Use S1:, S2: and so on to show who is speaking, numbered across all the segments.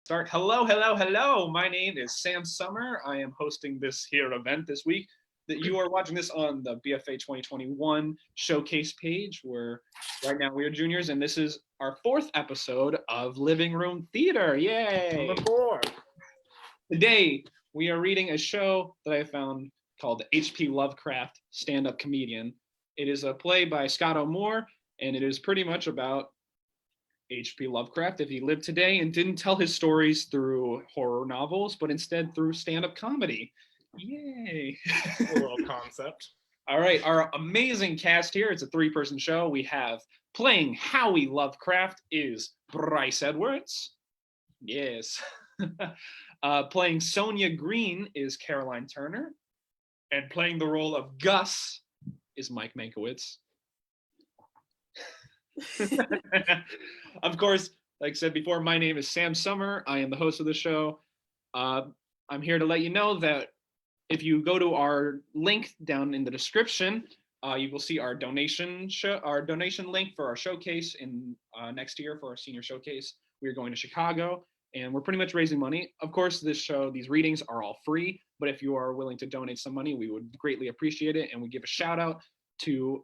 S1: Start. Hello. My name is Sam Sommer. I am hosting this here event this week. That you are watching this on the BFA 2021 showcase page, where right now we are juniors, and this is our 4th episode of Living Room Theater. Yay!
S2: Number 4.
S1: Today we are reading a show that I found called H.P. Lovecraft Stand-Up Comedian. It is a play by Scott O'Moore, and it is pretty much about H.P. Lovecraft if he lived today and didn't tell his stories through horror novels, but instead through stand-up comedy. Yay!
S2: A little concept.
S1: All right, our amazing cast here. It's a 3-person show. We have playing Howie Lovecraft is Bryce Edwards. Yes. Playing Sonia Green is Caroline Turner. And playing the role of Gus is Mike Mankiewicz. Of course, like I said before, my name is Sam Sommer. I am the host of the show. I'm here to let you know that if you go to our link down in the description, you will see our donation link for our showcase in next year for our senior showcase. We're going to Chicago, and we're pretty much raising money. Of course, these readings are all free, but if you are willing to donate some money, we would greatly appreciate it, and we give a shout out to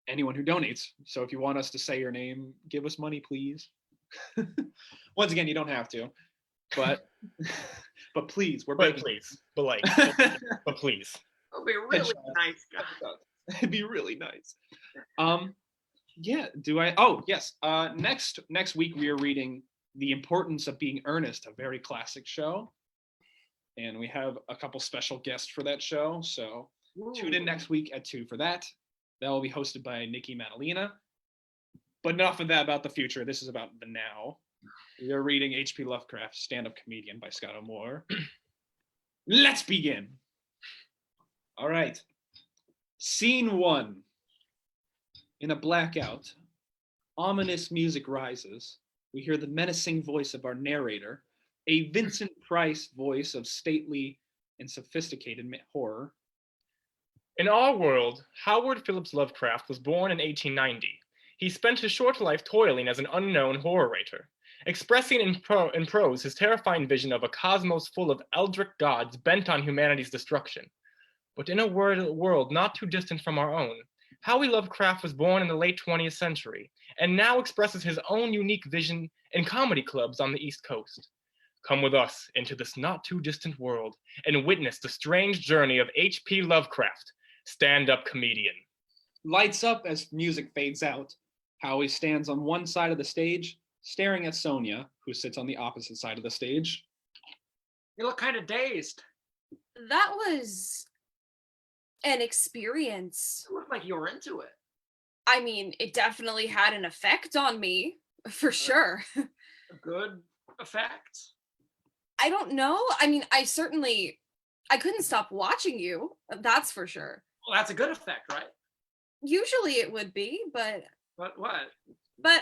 S1: anyone who donates. So if you want us to say your name, give us money, please. Once again, you don't have to, but please, we're begging.
S2: But please.
S3: It'll be really nice, guys.
S1: It'd be really nice. Yeah. Do I? Oh, yes. Next week we are reading The Importance of Being Earnest, a very classic show, and we have a couple special guests for that show. So tune in next week at 2 for that. That will be hosted by Nikki Madalena. But enough of that about the future. This is about the now. We are reading H.P. Lovecraft, Stand-Up Comedian by Scott O'Moore. Let's begin. All right. Scene 1. In a blackout, ominous music rises. We hear the menacing voice of our narrator, a Vincent Price voice of stately and sophisticated horror.
S2: In our world, Howard Phillips Lovecraft was born in 1890. He spent his short life toiling as an unknown horror writer, expressing in prose his terrifying vision of a cosmos full of eldritch gods bent on humanity's destruction. But in a world not too distant from our own, Howie Lovecraft was born in the late 20th century and now expresses his own unique vision in comedy clubs on the East Coast. Come with us into this not too distant world and witness the strange journey of H.P. Lovecraft, stand-up comedian.
S1: Lights up as music fades out. Howie stands on one side of the stage, staring at Sonia, who sits on the opposite side of the stage.
S3: You look kind of dazed.
S4: That was an experience.
S3: You look like you were into it.
S4: I mean, it definitely had an effect on me, for sure.
S3: A good effect?
S4: I don't know. I mean, I couldn't stop watching you. That's for sure.
S3: Well, that's a good effect, right?
S4: Usually it would be, but...
S3: What?
S4: But,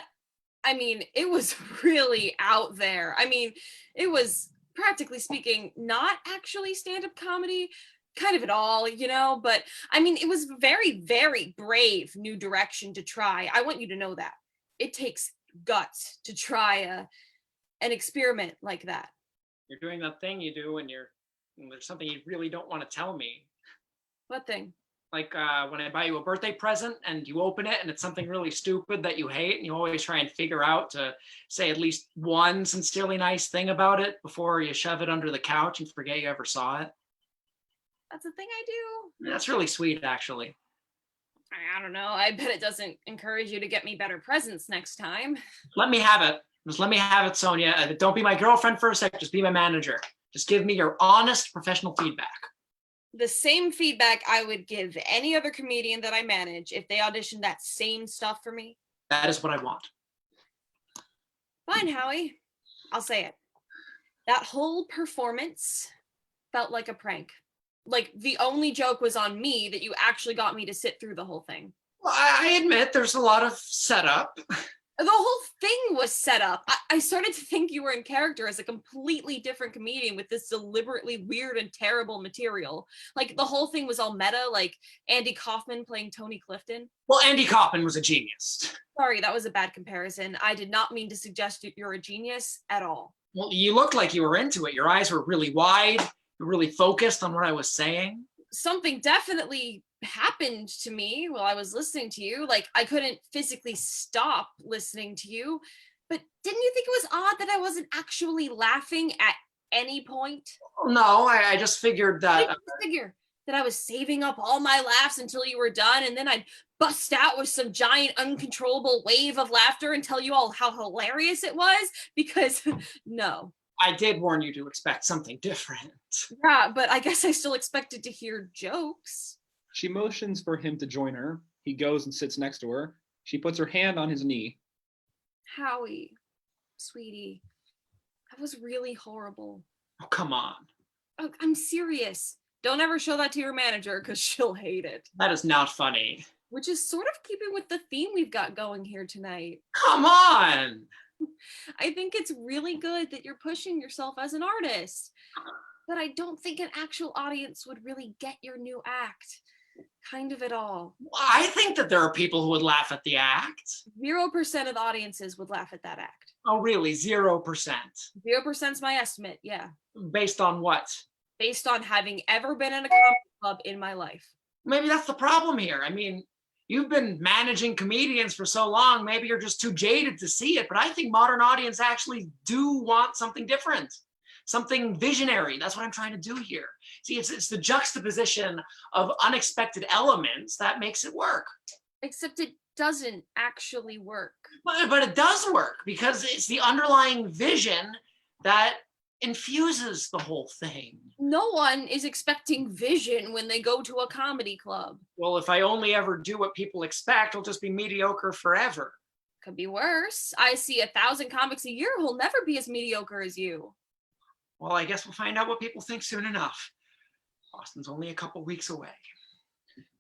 S4: I mean, it was really out there. I mean, it was, practically speaking, not actually stand-up comedy, kind of at all, but, I mean, it was very, very brave new direction to try. I want you to know that. It takes guts to try an experiment like that.
S3: You're doing that thing you do when there's something you really don't want to tell me.
S4: What thing?
S3: Like when I buy you a birthday present and you open it and it's something really stupid that you hate, and you always try and figure out to say at least one sincerely nice thing about it before you shove it under the couch and forget you ever saw it.
S4: That's a thing I do.
S3: That's really sweet, actually.
S4: I don't know. I bet it doesn't encourage you to get me better presents next time.
S3: Let me have it. Just let me have it, Sonia. Don't be my girlfriend for a sec. Just be my manager. Just give me your honest professional feedback.
S4: The same feedback I would give any other comedian that I manage if they auditioned that same stuff for me.
S3: That is what I want.
S4: Fine, Howie. I'll say it. That whole performance felt like a prank. Like the only joke was on me that you actually got me to sit through the whole thing.
S3: Well, I admit there's a lot of setup.
S4: The whole thing was set up. I started to think you were in character as a completely different comedian with this deliberately weird and terrible material. Like the whole thing was all meta, like Andy Kaufman playing Tony Clifton.
S3: Well, Andy Kaufman was a genius.
S4: Sorry, that was a bad comparison. I did not mean to suggest that you're a genius at all.
S3: Well, you looked like you were into it. Your eyes were really wide. You were really focused on what I was saying.
S4: Something definitely happened to me while I was listening to you. Like, I couldn't physically stop listening to you. But didn't you think it was odd that I wasn't actually laughing at any point?
S3: No, I just figured
S4: I
S3: that.
S4: didn't figure that I was saving up all my laughs until you were done, and then I'd bust out with some giant uncontrollable wave of laughter and tell you all how hilarious it was, because no.
S3: I did warn you to expect something different.
S4: Yeah, but I guess I still expected to hear jokes.
S1: She motions for him to join her. He goes and sits next to her. She puts her hand on his knee.
S4: Howie, sweetie, that was really horrible.
S3: Oh, come on.
S4: Oh, I'm serious. Don't ever show that to your manager because she'll hate it.
S3: That is not funny.
S4: Which is sort of keeping with the theme we've got going here tonight.
S3: Come on.
S4: I think it's really good that you're pushing yourself as an artist, but I don't think an actual audience would really get your new act. Kind of at all.
S3: I think that there are people who would laugh at the act.
S4: 0% of audiences would laugh at that act.
S3: Oh, really? 0%?
S4: 0%'s my estimate, yeah.
S3: Based on what?
S4: Based on having ever been in a comedy club in my life.
S3: Maybe that's the problem here. I mean, you've been managing comedians for so long, maybe you're just too jaded to see it, but I think modern audience actually do want something different, something visionary. That's what I'm trying to do here. See, it's the juxtaposition of unexpected elements that makes it work.
S4: Except it doesn't actually work.
S3: But it does work because it's the underlying vision that infuses the whole thing.
S4: No one is expecting vision when they go to a comedy club.
S3: Well, if I only ever do what people expect, I'll just be mediocre forever.
S4: Could be worse. I see 1,000 comics a year who'll never be as mediocre as you.
S3: Well, I guess we'll find out what people think soon enough. Boston's only a couple weeks away.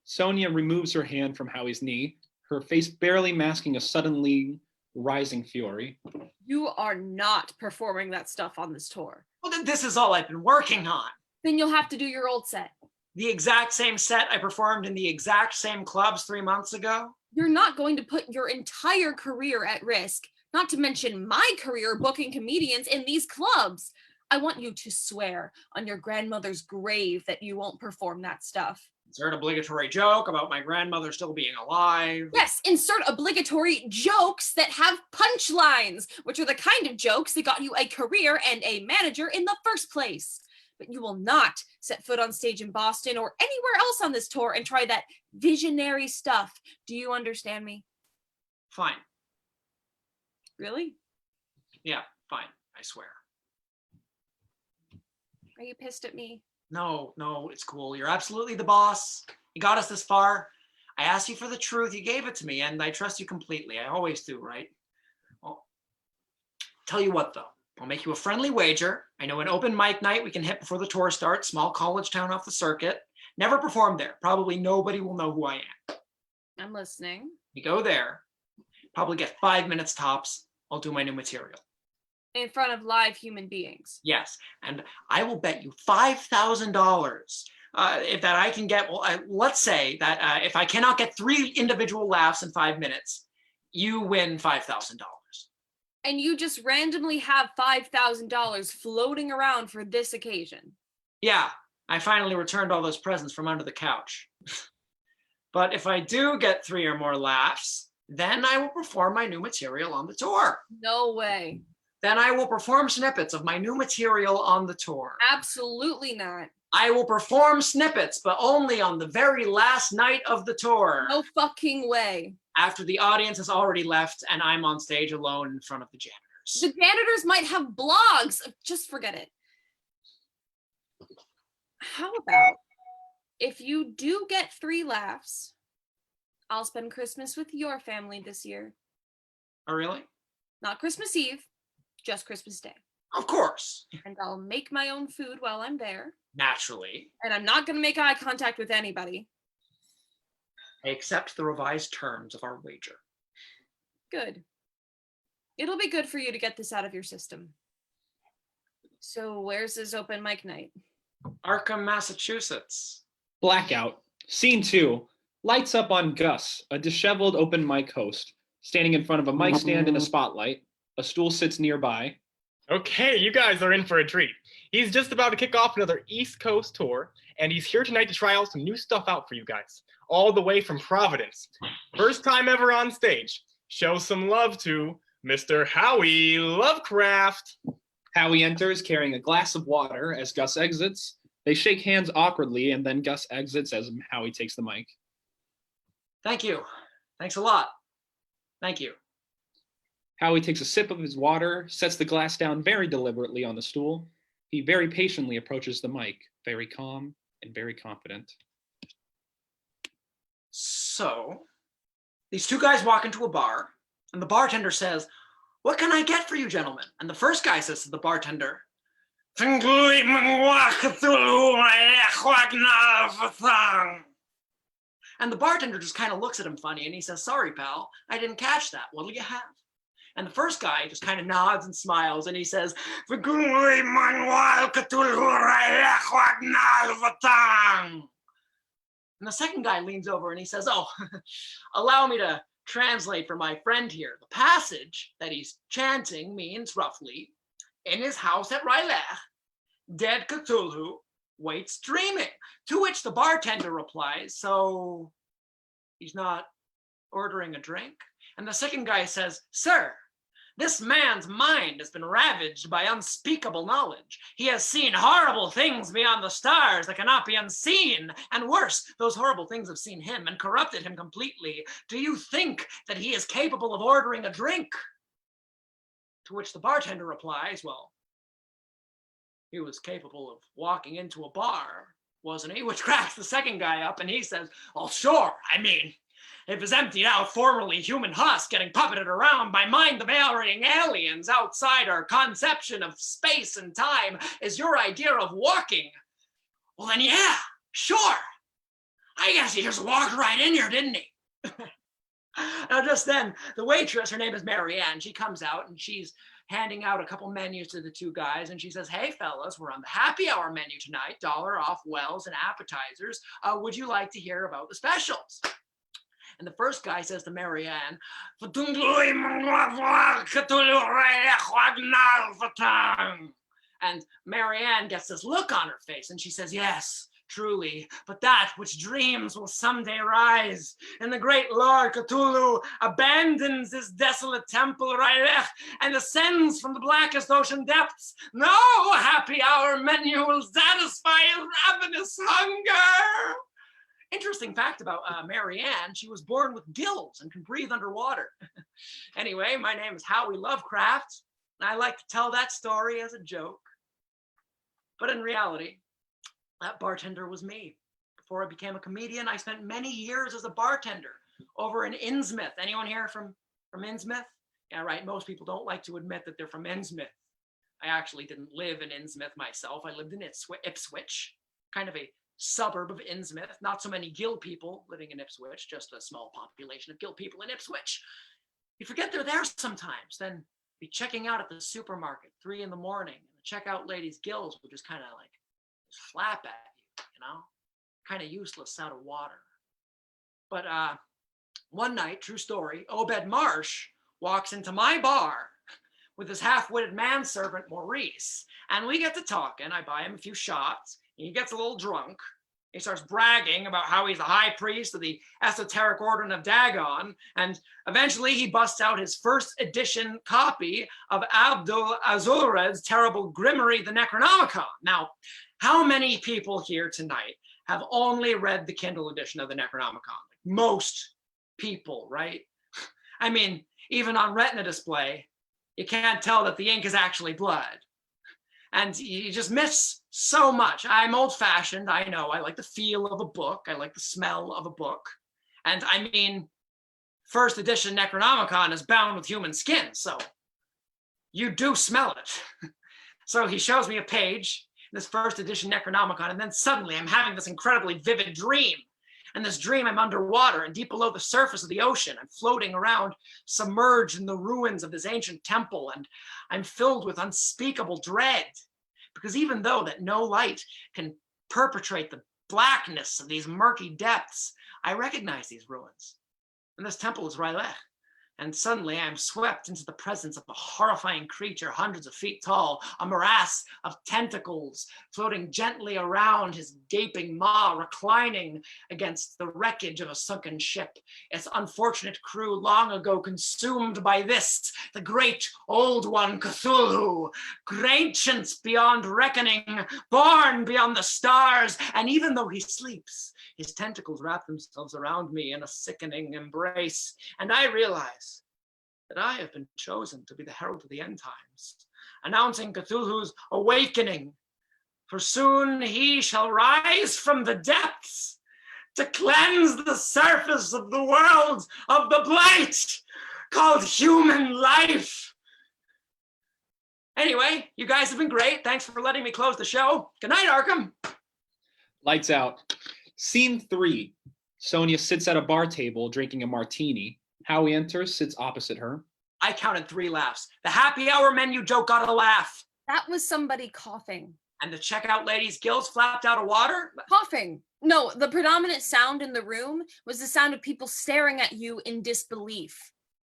S1: Sonia removes her hand from Howie's knee, her face barely masking a suddenly rising fury.
S4: You are not performing that stuff on this tour.
S3: Well, then this is all I've been working on.
S4: Then you'll have to do your old set.
S3: The exact same set I performed in the exact same clubs 3 months ago.
S4: You're not going to put your entire career at risk, not to mention my career booking comedians in these clubs. I want you to swear on your grandmother's grave that you won't perform that stuff.
S3: Insert obligatory joke about my grandmother still being alive.
S4: Yes, insert obligatory jokes that have punchlines, which are the kind of jokes that got you a career and a manager in the first place. But you will not set foot on stage in Boston or anywhere else on this tour and try that visionary stuff. Do you understand me?
S3: Fine.
S4: Really?
S3: Yeah, fine. I swear.
S4: Are you pissed at me?
S3: No, it's cool. You're absolutely the boss. You got us this far. I asked you for the truth. You gave it to me, and I trust you completely. I always do, right? Well, tell you what, though. I'll make you a friendly wager. I know an open mic night we can hit before the tour starts. Small college town off the circuit. Never performed there. Probably nobody will know who I am.
S4: I'm listening.
S3: You go there. Probably get 5 minutes tops. I'll do my new material.
S4: In front of live human beings.
S3: Yes, and I will bet you $5,000 if that I can get, well, let's say that if I cannot get 3 individual laughs in 5 minutes, you win $5,000.
S4: And you just randomly have $5,000 floating around for this occasion.
S3: Yeah, I finally returned all those presents from under the couch. But if I do get 3 or more laughs, then I will perform my new material on the tour.
S4: No way.
S3: Then I will perform snippets of my new material on the tour.
S4: Absolutely not.
S3: I will perform snippets, but only on the very last night of the tour.
S4: No fucking way.
S3: After the audience has already left and I'm on stage alone in front of the janitors.
S4: The janitors might have blogs. Just forget it. How about if you do get 3 laughs, I'll spend Christmas with your family this year.
S3: Oh, really?
S4: Not Christmas Eve, just Christmas Day.
S3: Of course.
S4: And I'll make my own food while I'm there.
S3: Naturally.
S4: And I'm not going to make eye contact with anybody.
S3: I accept the revised terms of our wager.
S4: Good. It'll be good for you to get this out of your system. So where's this open mic night?
S3: Arkham, Massachusetts.
S1: Blackout. Scene 2. Lights up on Gus, a disheveled open mic host, standing in front of a mic stand in a spotlight. A stool sits nearby.
S2: Okay, you guys are in for a treat. He's just about to kick off another East Coast tour, and he's here tonight to try out some new stuff out for you guys, all the way from Providence. First time ever on stage. Show some love to Mr. Howie Lovecraft.
S1: Howie enters carrying a glass of water as Gus exits. They shake hands awkwardly, and then Gus exits as Howie takes the mic.
S3: Thank you. Thanks a lot. Thank you.
S1: Howie takes a sip of his water, sets the glass down very deliberately on the stool. He very patiently approaches the mic, very calm and very confident.
S3: So, these two guys walk into a bar, and the bartender says, "What can I get for you, gentlemen?" And the first guy says to the bartender, and the bartender just kind of looks at him funny, and he says, "Sorry, pal, I didn't catch that. What'll you have?" And the first guy just kind of nods and smiles, and he says, and the second guy leans over and he says, "Oh, allow me to translate for my friend here. The passage that he's chanting means roughly, in his house at Rylech, dead Cthulhu waits dreaming." To which the bartender replies, "So he's not ordering a drink?" And the second guy says, "Sir, this man's mind has been ravaged by unspeakable knowledge. He has seen horrible things beyond the stars that cannot be unseen. And worse, those horrible things have seen him and corrupted him completely. Do you think that he is capable of ordering a drink?" To which the bartender replies, "Well, he was capable of walking into a bar, wasn't he?" Which cracks the second guy up, and he says, "Oh, sure. I mean, if his emptied out formerly human husk getting puppeted around by mind-devouring aliens outside our conception of space and time is your idea of walking, well then yeah, sure. I guess he just walked right in here, didn't he?" Now just then, the waitress, her name is Marianne, she comes out and she's handing out a couple menus to the two guys, and she says, "Hey fellas, we're on the happy hour menu tonight, $1 off wells and appetizers. Would you like to hear about the specials?" And the first guy says to Marianne, and Marianne gets this look on her face, and she says, "Yes, truly, but that which dreams will someday rise. And the great Lord Cthulhu abandons his desolate temple Rylech and ascends from the blackest ocean depths. No happy hour menu will satisfy his ravenous hunger." Interesting fact about Marianne, she was born with gills and can breathe underwater. Anyway, my name is Howie Lovecraft, and I like to tell that story as a joke. But in reality, that bartender was me. Before I became a comedian, I spent many years as a bartender over in Innsmouth. Anyone here from Innsmouth? Yeah, right. Most people don't like to admit that they're from Innsmouth. I actually didn't live in Innsmouth myself. I lived in Ipswich, kind of a suburb of Innsmouth. Not so many Gill people living in Ipswich, just a small population of Gill people in Ipswich. You forget they're there sometimes, then be checking out at the supermarket 3 a.m, and the checkout lady's gills would just kind of like flap at you, kind of useless out of water. But one night, true story, Obed Marsh walks into my bar with his half-witted manservant Maurice, and we get to talking. I buy him a few shots. He gets a little drunk. He starts bragging about how he's the high priest of the esoteric order of Dagon, and eventually he busts out his first edition copy of Abdul Azured's terrible Grimmery, the Necronomicon. Now, how many people here tonight have only read the Kindle edition of the Necronomicon? Most people, right? I mean, even on retina display, you can't tell that the ink is actually blood. And you just miss so much. I'm old-fashioned, I know. I like the feel of a book. I like the smell of a book. And I mean, first edition Necronomicon is bound with human skin, so you do smell it. So he shows me a page, this first edition Necronomicon, and then suddenly I'm having this incredibly vivid dream. And this dream, I'm underwater and deep below the surface of the ocean. I'm floating around, submerged in the ruins of this ancient temple, and I'm filled with unspeakable dread. Because even though that no light can perpetrate the blackness of these murky depths, I recognize these ruins. And this temple is Rylech. And suddenly I am swept into the presence of a horrifying creature hundreds of feet tall, a morass of tentacles floating gently around his gaping maw, reclining against the wreckage of a sunken ship, its unfortunate crew long ago consumed by this, the great old one Cthulhu, ancient beyond reckoning, born beyond the stars, and even though he sleeps, his tentacles wrap themselves around me in a sickening embrace, and I realize that I have been chosen to be the herald of the end times, announcing Cthulhu's awakening, for soon he shall rise from the depths to cleanse the surface of the world of the blight called human life. Anyway, you guys have been great. Thanks for letting me close the show. Good night, Arkham.
S1: Lights out. Scene 3. Sonia sits at a bar table drinking a martini. Howie enters, sits opposite her.
S3: I counted 3 laughs. The happy hour menu joke got a laugh.
S4: That was somebody coughing.
S3: And the checkout lady's gills flapped out of water.
S4: Coughing. No, the predominant sound in the room was the sound of people staring at you in disbelief.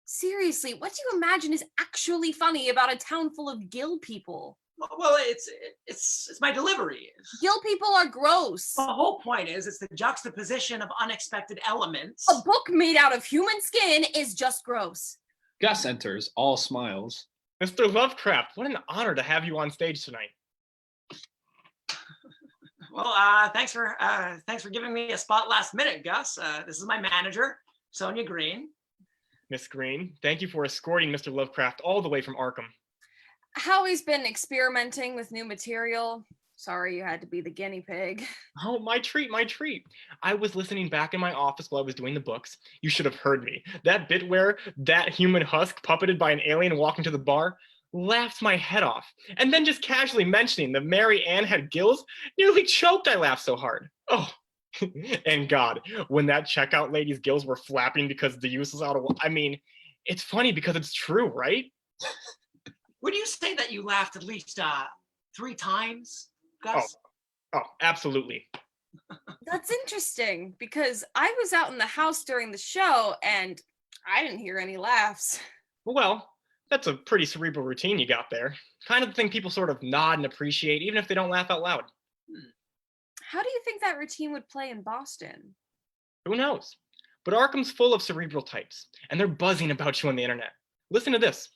S4: Seriously, what do you imagine is actually funny about a town full of gill people?
S3: Well, it's my delivery.
S4: Gill people are gross.
S3: The whole point is it's the juxtaposition of unexpected elements.
S4: A book made out of human skin is just gross.
S1: Gus enters, all smiles.
S2: Mr. Lovecraft, what an honor to have you on stage tonight.
S3: Well, thanks for giving me a spot last minute, Gus. This is my manager, Sonia Green.
S2: Miss Green, thank you for escorting Mr. Lovecraft all the way from Arkham.
S4: Howie's been experimenting with new material. Sorry you had to be the guinea pig.
S2: Oh, my treat, my treat. I was listening back in my office while I was doing the books. You should have heard me. That bit where that human husk puppeted by an alien walking to the bar laughed my head off. And then just casually mentioning that Mary Ann had gills nearly choked. I laughed so hard. Oh, and God, when that checkout lady's gills were flapping because the use was out of, I mean, it's funny because it's true, right?
S3: Would you say that you laughed at least 3 times, Gus?
S2: Oh, absolutely.
S4: That's interesting because I was out in the house during the show and I didn't hear any laughs.
S2: Well, that's a pretty cerebral routine you got there. Kind of the thing people sort of nod and appreciate, even if they don't laugh out loud.
S4: How do you think that routine would play in Boston?
S2: Who knows? But Arkham's full of cerebral types, and they're buzzing about you on the internet. Listen to this.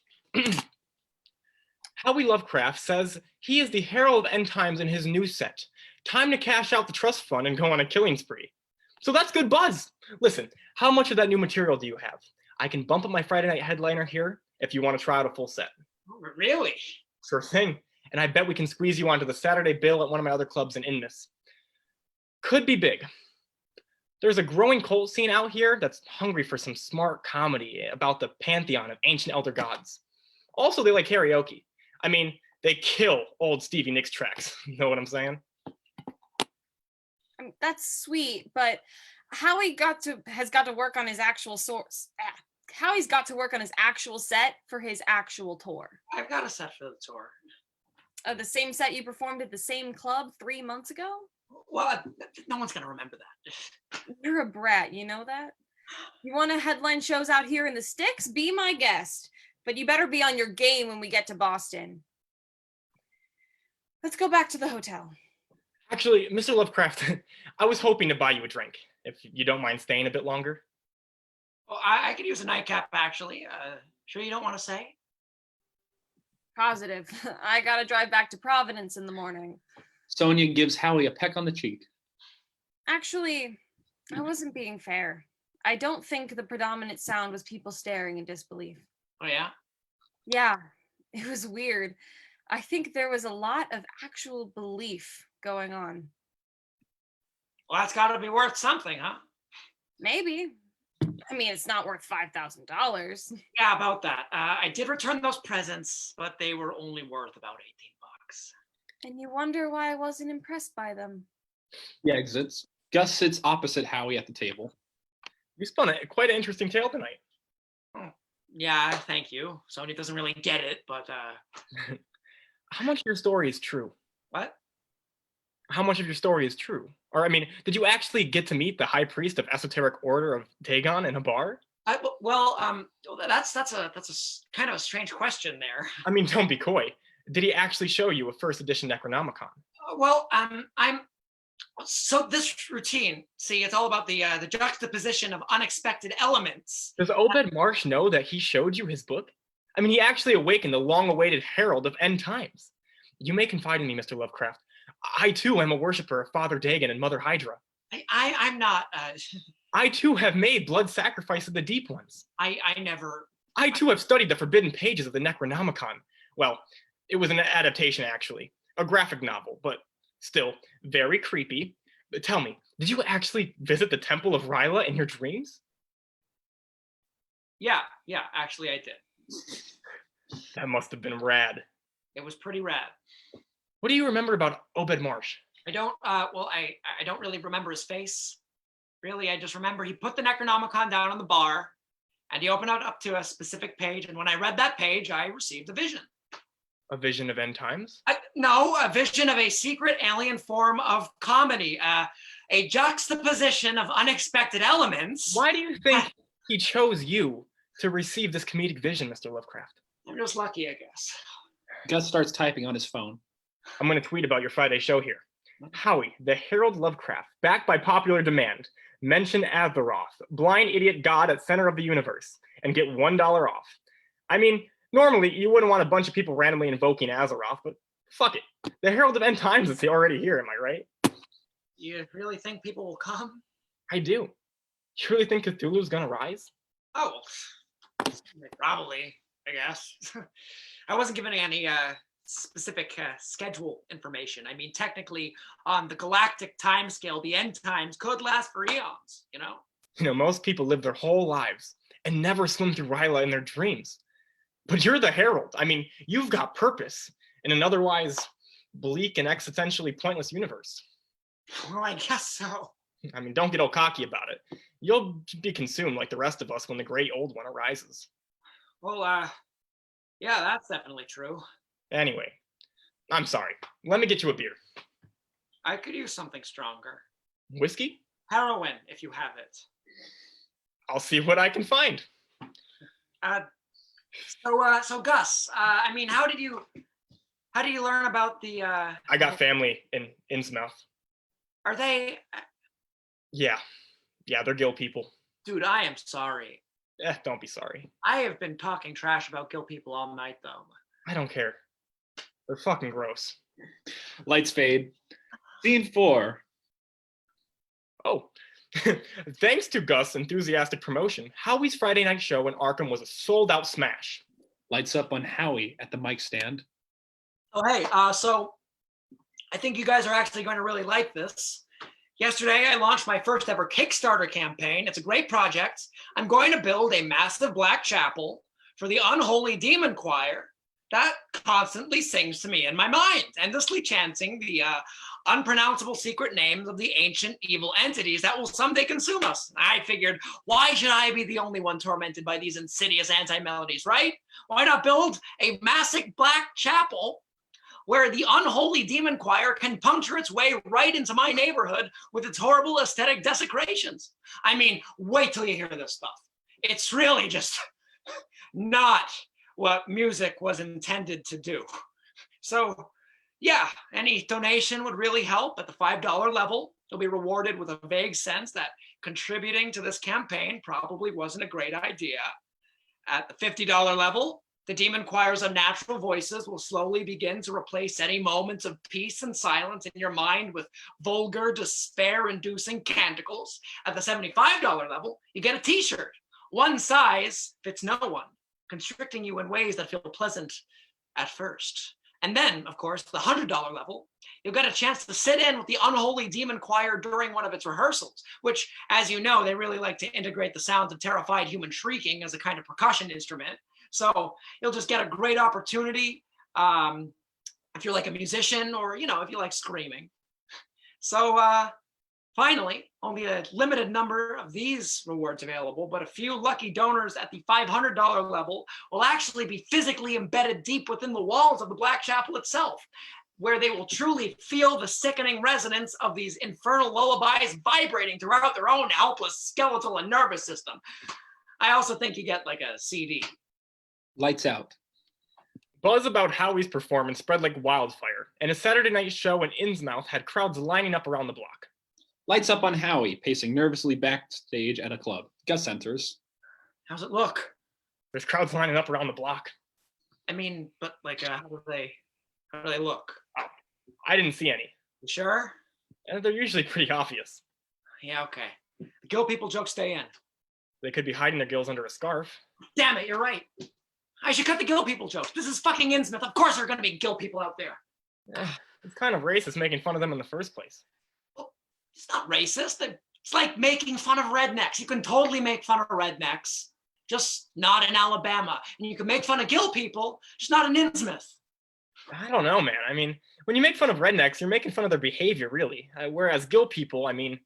S2: Howie Lovecraft says he is the herald of end times in his new set. Time to cash out the trust fund and go on a killing spree. So that's good buzz. Listen, how much of that new material do you have? I can bump up my Friday night headliner here if you want to try out a full set.
S3: Oh, really?
S2: Sure thing. And I bet we can squeeze you onto the Saturday bill at one of my other clubs in Innis. Could be big. There's a growing cult scene out here that's hungry for some smart comedy about the pantheon of ancient elder gods. Also, they like karaoke. I mean, they kill old Stevie Nicks tracks. You know what I'm saying?
S4: That's sweet, but Howie has got to work on his actual source. Howie's got to work on his actual set for his actual tour.
S3: I've got a set for the tour.
S4: The same set you performed at the same club 3 months ago?
S3: Well, no one's going to remember that.
S4: You're a brat, you know that? You want to headline shows out here in the sticks? Be my guest. But you better be on your game when we get to Boston. Let's go back to the hotel.
S2: Actually, Mr. Lovecraft, I was hoping to buy you a drink, if you don't mind staying a bit longer.
S3: Well, I could use a nightcap, actually. Sure you don't want to say?
S4: Positive. I gotta drive back to Providence in the morning.
S1: Sonia gives Howie a peck on the cheek.
S4: Actually, I wasn't being fair. I don't think the predominant sound was people staring in disbelief.
S3: Oh, yeah?
S4: Yeah, it was weird. I think there was a lot of actual belief going on.
S3: Well, that's got to be worth something, huh?
S4: Maybe. I mean, it's not worth $5,000.
S3: Yeah, about that. I did return those presents, but they were only worth about $18.
S4: And you wonder why I wasn't impressed by them.
S1: He exits. Gus sits opposite Howie at the table.
S2: You spun quite an interesting tale tonight.
S3: Oh, yeah, thank you. Sonia doesn't really get it, but...
S2: How much of your story is true?
S3: What?
S2: How much of your story is true? Or, I mean, did you actually get to meet the high priest of esoteric order of Dagon in a bar?
S3: That's a kind of a strange question there.
S2: I mean, don't be coy. Did he actually show you a first edition Necronomicon?
S3: So this routine, see, it's all about the juxtaposition of unexpected elements.
S2: Does Obed Marsh know that he showed you his book? I mean, he actually awakened the long-awaited herald of end times. You may confide in me, Mr. Lovecraft. I, too, am a worshiper of Father Dagon and Mother Hydra.
S3: I'm not.
S2: I, too, have made blood sacrifice of the deep ones.
S3: I never.
S2: I, too, have studied the forbidden pages of the Necronomicon. Well, it was an adaptation, actually. A graphic novel, but still very creepy. But tell me, did you actually visit the Temple of Ryla in your dreams?
S3: Yeah, actually I did.
S2: That must have been rad.
S3: It was pretty rad.
S2: What do you remember about Obed Marsh?
S3: I don't, I don't really remember his face. Really, I just remember he put the Necronomicon down on the bar and he opened it up to a specific page. And when I read that page, I received a vision.
S2: A vision of end times?
S3: No, a vision of a secret alien form of comedy, a juxtaposition of unexpected elements.
S2: Why do you think he chose you to receive this comedic vision, Mr. Lovecraft?
S3: I'm just lucky, I guess.
S1: Gus starts typing on his phone.
S2: I'm going to tweet about your Friday show here. Howie, the Herald Lovecraft, backed by popular demand, mention Azeroth, blind idiot god at center of the universe, and get $1 off. I mean, normally you wouldn't want a bunch of people randomly invoking Azeroth, but fuck it. The Herald of End Times is already here, am I right?
S3: You really think people will come?
S2: I do. You really think Cthulhu's gonna rise?
S3: Oh, probably, I guess. I wasn't given any specific schedule information. I mean, technically, on the galactic timescale, the end times could last for eons, you know?
S2: You know, most people live their whole lives and never swim through Ryla in their dreams. But you're the Herald. I mean, you've got purpose in an otherwise bleak and existentially pointless universe.
S3: Well, I guess so.
S2: I mean, don't get all cocky about it. You'll be consumed like the rest of us when the great old one arises.
S3: Well, yeah, that's definitely true.
S2: Anyway, I'm sorry. Let me get you a beer.
S3: I could use something stronger.
S2: Whiskey?
S3: Heroin, if you have it.
S2: I'll see what I can find.
S3: So Gus, I mean, how did you learn about the?
S2: I got family in Innsmouth.
S3: Are they?
S2: Yeah, they're Gill people.
S3: Dude, I am sorry.
S2: Don't be sorry.
S3: I have been talking trash about Gill people all night, though.
S2: I don't care. They're fucking gross.
S1: Lights fade. Scene 4.
S2: Oh, thanks to Gus' enthusiastic promotion, Howie's Friday night show in Arkham was a sold-out smash.
S1: Lights up on Howie at the mic stand.
S3: Oh, hey, so I think you guys are actually going to really like this. Yesterday, I launched my first ever Kickstarter campaign. It's a great project. I'm going to build a massive black chapel for the unholy demon choir that constantly sings to me in my mind, endlessly chanting the unpronounceable secret names of the ancient evil entities that will someday consume us. I figured, why should I be the only one tormented by these insidious anti-melodies, right? Why not build a massive black chapel where the unholy demon choir can puncture its way right into my neighborhood with its horrible aesthetic desecrations? I mean, wait till you hear this stuff. It's really just not what music was intended to do. So yeah, any donation would really help. At the $5 level, you'll be rewarded with a vague sense that contributing to this campaign probably wasn't a great idea. At the $50 level, the demon choir's unnatural voices will slowly begin to replace any moments of peace and silence in your mind with vulgar, despair-inducing canticles. At the $75 level, you get a t-shirt. One size fits no one, constricting you in ways that feel pleasant at first. And then, of course, the $100 level, you'll get a chance to sit in with the unholy demon choir during one of its rehearsals, which, as you know, they really like to integrate the sounds of terrified human shrieking as a kind of percussion instrument. So you'll just get a great opportunity if you're like a musician or, you know, if you like screaming. So finally, only a limited number of these rewards available, but a few lucky donors at the $500 level will actually be physically embedded deep within the walls of the Black Chapel itself, where they will truly feel the sickening resonance of these infernal lullabies vibrating throughout their own helpless skeletal and nervous system. I also think you get like a CD.
S1: Lights out.
S2: Buzz about Howie's performance spread like wildfire, and his Saturday night show in Innsmouth had crowds lining up around the block.
S1: Lights up on Howie, pacing nervously backstage at a club. Gus enters.
S3: How's it look?
S2: There's crowds lining up around the block.
S3: I mean, but like, how do they look?
S2: I didn't see any.
S3: You sure?
S2: And they're usually pretty obvious.
S3: Yeah, okay. The Gill People jokes stay in.
S2: They could be hiding their gills under a scarf.
S3: Damn it, you're right. I should cut the Gill People jokes. This is fucking Innsmouth. Of course there are gonna be Gill People out there.
S2: It's kind of racist making fun of them in the first place.
S3: Well, it's not racist. It's like making fun of rednecks. You can totally make fun of rednecks, just not in Alabama. And you can make fun of Gill People, just not in Innsmouth.
S2: I don't know, man. I mean, when you make fun of rednecks, you're making fun of their behavior, really. Whereas Gill People, I mean,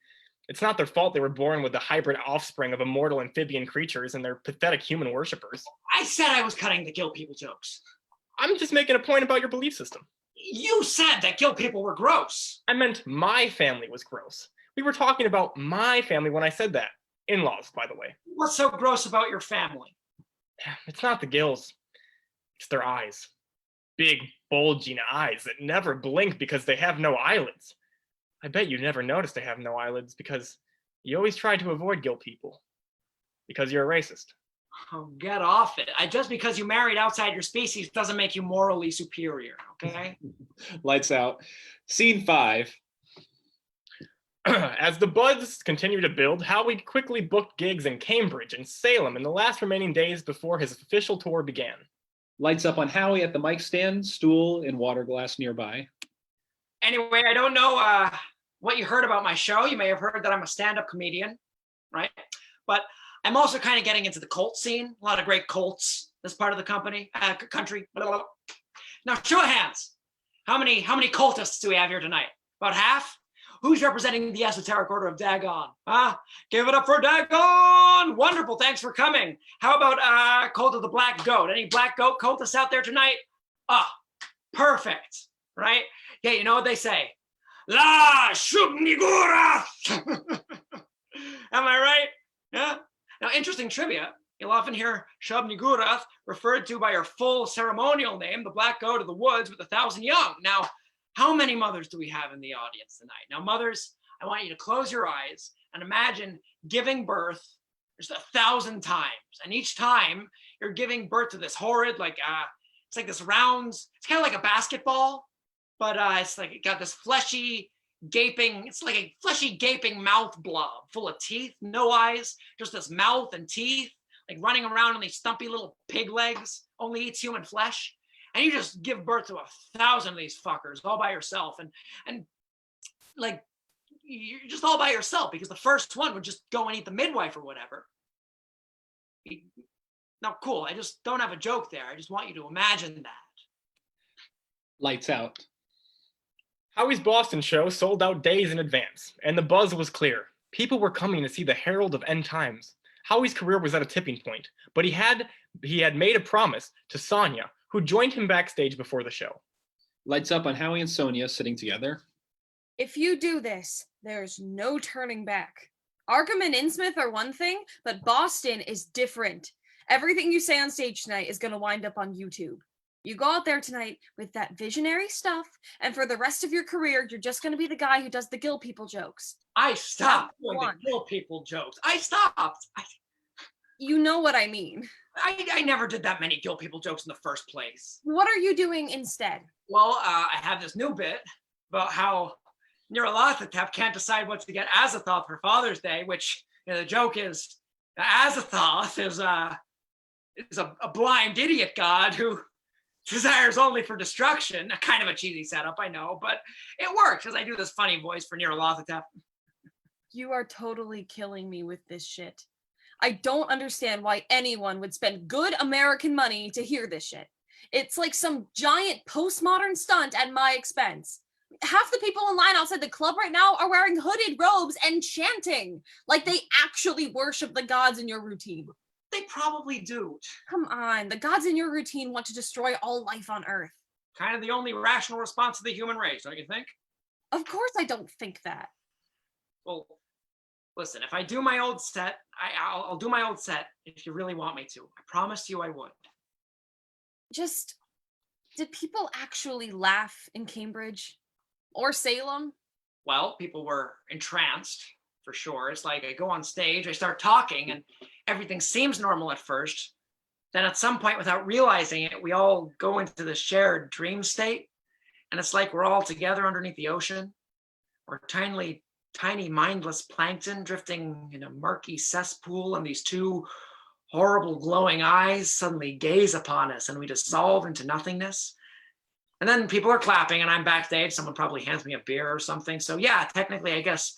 S2: it's not their fault they were born with the hybrid offspring of immortal amphibian creatures and they're pathetic human worshippers.
S3: I said I was cutting the Gill People jokes.
S2: I'm just making a point about your belief system.
S3: You said that Gill People were gross.
S2: I meant my family was gross. We were talking about my family when I said that. In-laws, by the way.
S3: What's so gross about your family?
S2: It's not the gills. It's their eyes. Big, bulging eyes that never blink because they have no eyelids. I bet you never noticed they have no eyelids because you always try to avoid Gill People. Because you're a racist.
S3: Oh, get off it. Just because you married outside your species doesn't make you morally superior, okay?
S1: Lights out. Scene 5.
S2: As the buzz continued to build, Howie quickly booked gigs in Cambridge and Salem in the last remaining days before his official tour began.
S1: Lights up on Howie at the mic stand, stool and water glass nearby.
S3: Anyway, I don't know what you heard about my show. You may have heard that I'm a stand-up comedian, right? But I'm also kind of getting into the cult scene. A lot of great cults, this part of the country. Blah, blah, blah. Now, show of hands. How many cultists do we have here tonight? About half? Who's representing the esoteric order of Dagon? Give it up for Dagon! Wonderful, thanks for coming. How about cult of the Black Goat? Any Black Goat cultists out there tonight? Perfect, right? Yeah, you know what they say? La Shubnigura! Am I right? Yeah? Now, interesting trivia. You'll often hear Shub-Nigurath referred to by her full ceremonial name, the Black Goat of the Woods with 1,000 young. Now, how many mothers do we have in the audience tonight? Now, mothers, I want you to close your eyes and imagine giving birth just 1,000 times. And each time you're giving birth to this horrid, it's like this round, it's kind of like a basketball, but it's like it got this fleshy, gaping, it's like a fleshy, gaping mouth blob full of teeth, no eyes, just this mouth and teeth, like running around on these stumpy little pig legs, only eats human flesh. And you just give birth to 1,000 of these fuckers all by yourself. And like, you're just all by yourself because the first one would just go and eat the midwife or whatever. Now, cool, I just don't have a joke there. I just want you to imagine that.
S1: Lights out.
S2: Howie's Boston show sold out days in advance, and the buzz was clear. People were coming to see the herald of end times. Howie's career was at a tipping point, but he had made a promise to Sonia, who joined him backstage before the show.
S1: Lights up on Howie and Sonia sitting together.
S4: If you do this, there's no turning back. Arkham and Innsmouth are one thing, but Boston is different. Everything you say on stage tonight is going to wind up on YouTube. You go out there tonight with that visionary stuff, and for the rest of your career, you're just going to be the guy who does the Gill People jokes.
S3: I stopped doing the Gill People jokes. I stopped.
S4: You know what I mean.
S3: I never did that many Gill People jokes in the first place.
S4: What are you doing instead?
S3: Well, I have this new bit about how Nyarlathotep can't decide what to get Azathoth for Father's Day, which, you know, the joke is Azathoth is a blind idiot god who desires only for destruction. A kind of a cheesy setup, I know, but it works because I do this funny voice for Nyarlathotep.
S4: You are totally killing me with this shit. I don't understand why anyone would spend good American money to hear this shit. It's like some giant postmodern stunt at my expense. Half the people in line outside the club right now are wearing hooded robes and chanting like they actually worship the gods in your routine.
S3: They probably do.
S4: Come on, the gods in your routine want to destroy all life on Earth.
S3: Kind of the only rational response to the human race, don't you think?
S4: Of course I don't think that.
S3: Well, Listen, if I do my old set, I'll do my old set if you really want me to. I promised you I would.
S4: Just, did people actually laugh in Cambridge or Salem?
S3: Well, people were entranced, for sure. It's like I go on stage, I start talking, and everything seems normal at first. Then at some point, without realizing it, we all go into this shared dream state. And it's like we're all together underneath the ocean. We're tiny mindless plankton drifting in a murky cesspool, and these two horrible glowing eyes suddenly gaze upon us, and we dissolve into nothingness. And then people are clapping, and I'm backstage. Someone probably hands me a beer or something. So yeah, technically, I guess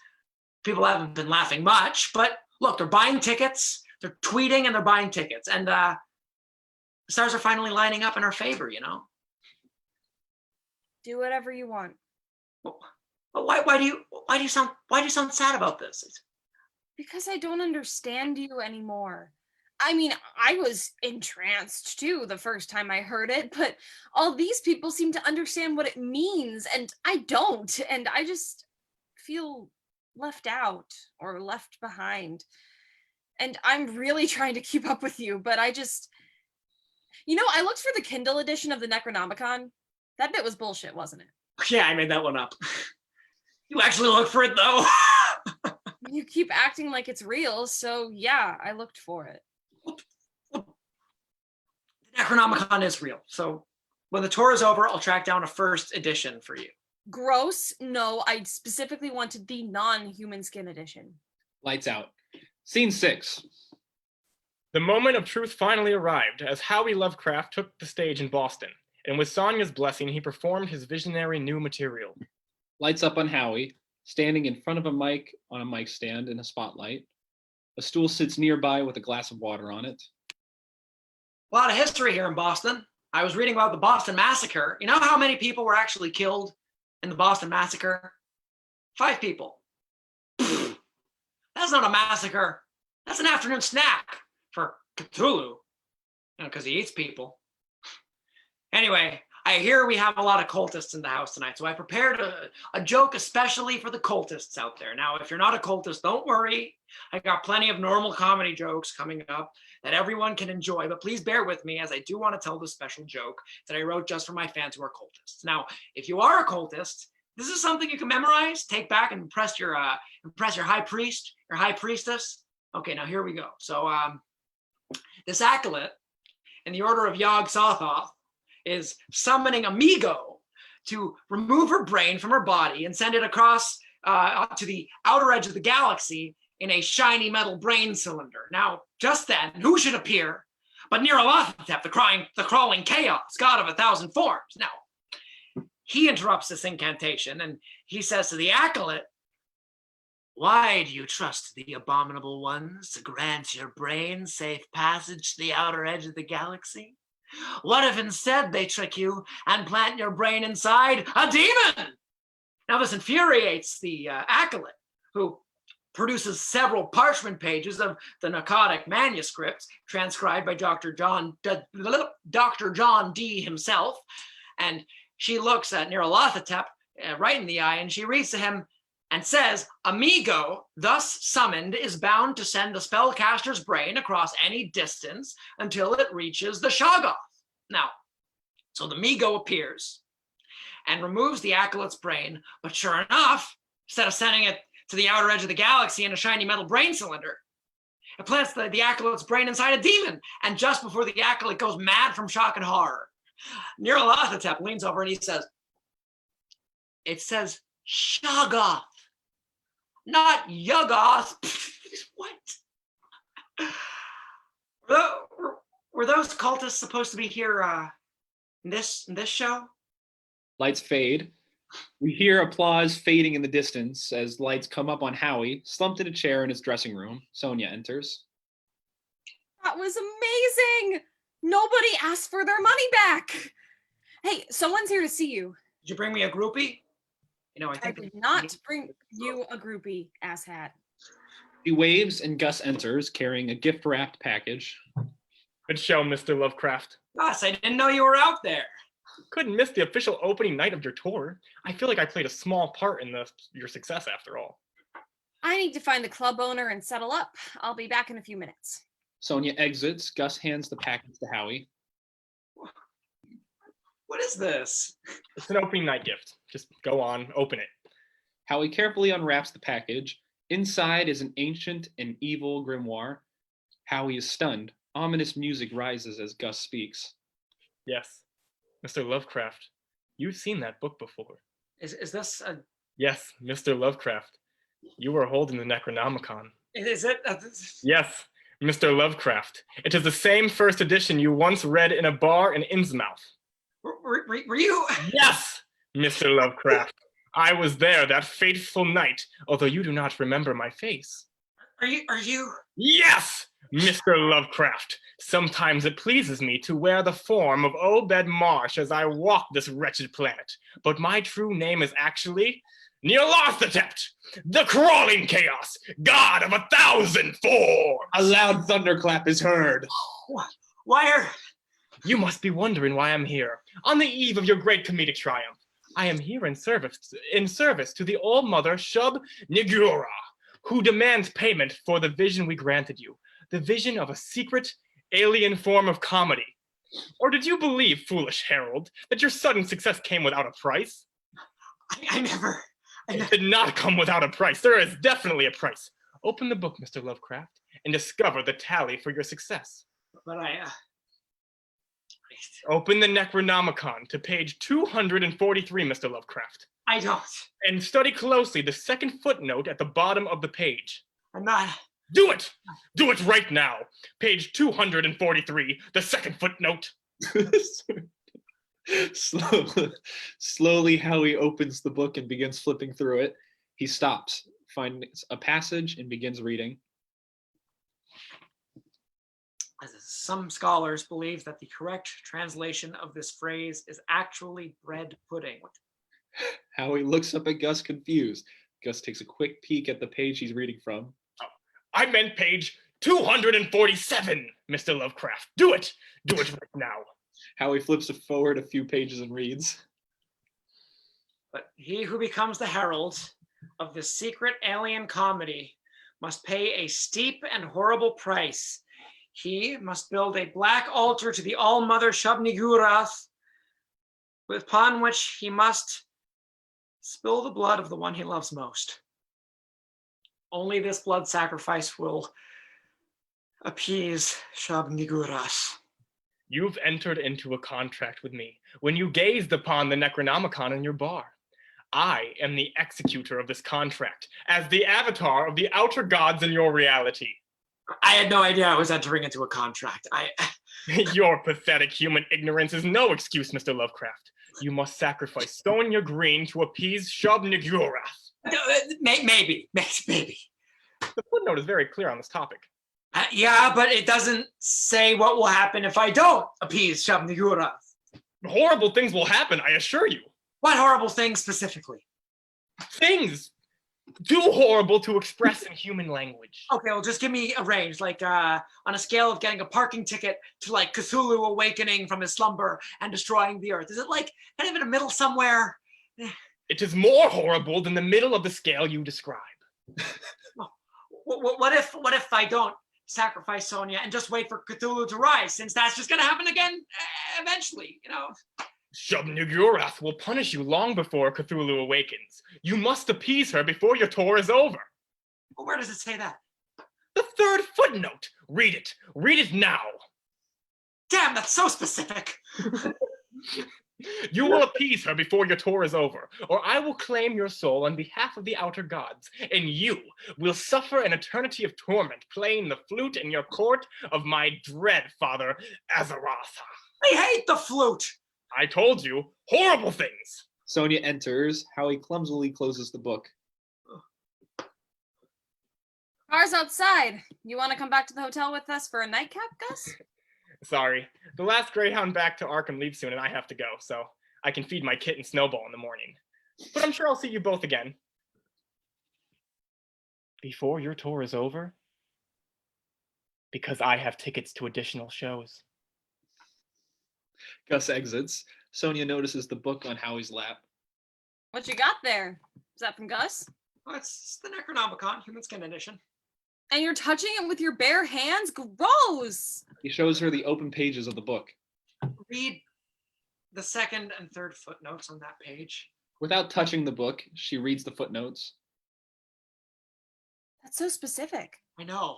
S3: people haven't been laughing much. But look, they're buying tickets, they're tweeting, and they're buying tickets. And the stars are finally lining up in our favor, you know?
S4: Do whatever you want.
S3: Well, why do you sound sad about this?
S4: Because I don't understand you anymore. I mean, I was entranced too the first time I heard it, but all these people seem to understand what it means, and I don't, and I just feel left out or left behind. And I'm really trying to keep up with you, but I just, I looked for the Kindle edition of the Necronomicon. That bit was bullshit, wasn't it?
S3: Yeah, I made that one up. You actually looked for it, though.
S4: You keep acting like it's real, so yeah, I looked for it.
S3: The Necronomicon is real, so when the tour is over, I'll track down a first edition for you.
S4: Gross. No, I specifically wanted the non-human skin edition.
S1: Lights out. Scene 6.
S2: The moment of truth finally arrived as Howie Lovecraft took the stage in Boston, and with Sonia's blessing, he performed his visionary new material.
S1: Lights up on Howie, standing in front of a mic on a mic stand in a spotlight. A stool sits nearby with a glass of water on it.
S3: A lot of history here in Boston. I was reading about the Boston Massacre. You know how many people were actually killed in the Boston Massacre? 5 people. That's not a massacre. That's an afternoon snack for Cthulhu, because he eats people. Anyway, I hear we have a lot of cultists in the house tonight, so I prepared a joke especially for the cultists out there. Now, if you're not a cultist, don't worry. I got plenty of normal comedy jokes coming up that everyone can enjoy, but please bear with me as I do want to tell this special joke that I wrote just for my fans who are cultists. Now, if you are a cultist, this is something you can memorize, take back, and impress your high priest, your high priestess. Okay, now here we go. So this acolyte in the order of Yog Sothoth is summoning Amigo to remove her brain from her body and send it across to the outer edge of the galaxy in a shiny metal brain cylinder. Now, just then, who should appear but Nyarlathotep, the crawling chaos, god of 1,000 forms. Now, he interrupts this incantation and he says to the acolyte, "Why do you trust the abominable ones to grant your brain safe passage to the outer edge of the galaxy? What if instead they trick you and plant your brain inside a demon?" Now this infuriates the acolyte, who produces several parchment pages of the narcotic manuscript transcribed by Dr. John D himself. And she looks at Nyarlathotep right in the eye, and she reads to him and says, "Amigo, thus summoned, is bound to send the spellcaster's brain across any distance until it reaches the Shoggoth." Now, so the Migo appears and removes the acolyte's brain, but sure enough, instead of sending it to the outer edge of the galaxy in a shiny metal brain cylinder, it plants the acolyte's brain inside a demon. And just before the acolyte goes mad from shock and horror, Nyarlathotep leans over and he says, "It says Shoggoth, not Yuggoth." What? Were those cultists supposed to be here in this show?
S1: Lights fade. We hear applause fading in the distance as lights come up on Howie, slumped in a chair in his dressing room. Sonia enters.
S4: That was amazing! Nobody asked for their money back! Hey, someone's here to see you.
S3: Did you bring me a groupie?
S4: I did not bring you a groupie, asshat.
S1: He waves and Gus enters, carrying a gift-wrapped package.
S2: Good show, Mr. Lovecraft.
S3: Gus, I didn't know you were out there.
S2: Couldn't miss the official opening night of your tour. I feel like I played a small part in your success after all.
S4: I need to find the club owner and settle up. I'll be back in a few minutes.
S1: Sonia exits. Gus hands the package to Howie.
S3: What is this?
S2: It's an opening night gift. Just go on, open it.
S1: Howie carefully unwraps the package. Inside is an ancient and evil grimoire. Howie is stunned. Ominous music rises as Gus speaks.
S2: Yes, Mr. Lovecraft, you've seen that book before.
S3: Is this a?
S2: Yes, Mr. Lovecraft, you were holding the Necronomicon.
S3: Is it?
S2: Yes, Mr. Lovecraft. It is the same first edition you once read in a bar in Innsmouth.
S3: Were you?
S2: Yes, Mr. Lovecraft. I was there that fateful night, although you do not remember my face.
S3: Are you?
S2: Yes, Mr. Lovecraft. Sometimes it pleases me to wear the form of Obed Marsh as I walk this wretched planet, but my true name is actually Nyarlathotep, the crawling chaos, god of 1,000 forms.
S1: A loud thunderclap is heard.
S3: Why are?
S2: You must be wondering why I'm here, on the eve of your great comedic triumph. I am here in service to the All Mother Shub Nigura, who demands payment for the vision we granted you, the vision of a secret, alien form of comedy. Or did you believe, foolish herald, that your sudden success came without a price?
S3: I never.
S2: It did not come without a price. There is definitely a price. Open the book, Mr. Lovecraft, and discover the tally for your success.
S3: But
S2: Open the Necronomicon to page 243, Mr. Lovecraft.
S3: I don't.
S2: And study closely the second footnote at the bottom of the page.
S3: I'm not.
S2: Do it! Do it right now. Page 243, the second footnote.
S1: Slowly, Howie opens the book and begins flipping through it. He stops, finds a passage, and begins reading.
S3: Some scholars believe that the correct translation of this phrase is actually bread pudding.
S1: Howie looks up at Gus confused. Gus takes a quick peek at the page he's reading from.
S2: I meant page 247, Mr. Lovecraft. Do it! Do it right now.
S1: Howie flips it forward a few pages and reads.
S3: But he who becomes the herald of this secret alien comedy must pay a steep and horrible price. He must build a black altar to the All-Mother Shub-Niggurath, upon which he must spill the blood of the one he loves most. Only this blood sacrifice will appease Shub-Niggurath.
S2: You've entered into a contract with me when you gazed upon the Necronomicon in your bar. I am the executor of this contract, as the avatar of the outer gods in your reality.
S3: I had no idea I was entering into a contract.
S2: Your pathetic human ignorance is no excuse, Mr. Lovecraft. You must sacrifice Sonia Green to appease Shub-Niggurath.
S3: Maybe.
S2: The footnote is very clear on this topic.
S3: Yeah, but it doesn't say what will happen if I don't appease Shub-Niggurath.
S2: Horrible things will happen, I assure you.
S3: What horrible things specifically?
S2: Things too horrible to express in human language.
S3: Okay, well, just give me a range, like on a scale of getting a parking ticket to like Cthulhu awakening from his slumber and destroying the earth. Is it like kind of in the middle somewhere?
S2: It is more horrible than the middle of the scale you describe.
S3: What if I don't sacrifice Sonia and just wait for Cthulhu to rise, since that's just gonna happen again eventually, you know?
S2: Shub-Niggurath will punish you long before Cthulhu awakens. You must appease her before your tour is over.
S3: Well, where does it say that?
S2: The third footnote. Read it. Read it now.
S3: Damn, that's so specific.
S2: You will appease her before your tour is over, or I will claim your soul on behalf of the outer gods, and you will suffer an eternity of torment playing the flute in your court of my dread father, Azaratha.
S3: I hate the flute.
S2: I told you, horrible things.
S1: Sonia enters. Howie clumsily closes the book.
S4: Car's outside. You want to come back to the hotel with us for a nightcap, Gus?
S2: Sorry, the last Greyhound back to Arkham leaves soon and I have to go, so I can feed my kitten Snowball in the morning. But I'm sure I'll see you both again. Before your tour is over? Because I have tickets to additional shows.
S1: Gus exits. Sonia notices the book on Howie's lap.
S4: What you got there? Is that from Gus?
S3: Oh, it's the Necronomicon, Human Skin Edition.
S4: And you're touching it with your bare hands? Gross!
S1: He shows her the open pages of the book.
S3: Read the second and third footnotes on that page.
S1: Without touching the book, she reads the footnotes.
S4: That's so specific.
S3: I know.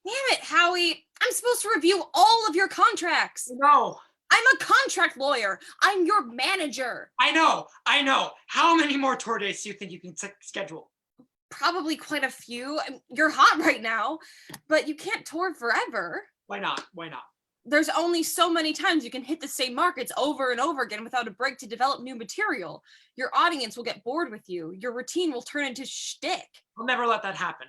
S4: Damn it, Howie. I'm supposed to review all of your contracts.
S3: No.
S4: I'm a contract lawyer. I'm your manager.
S3: I know. How many more tour dates do you think you can schedule?
S4: Probably quite a few. You're hot right now, but you can't tour forever.
S3: Why not?
S4: There's only so many times you can hit the same markets over and over again without a break to develop new material. Your audience will get bored with you. Your routine will turn into shtick.
S3: I'll never let that happen.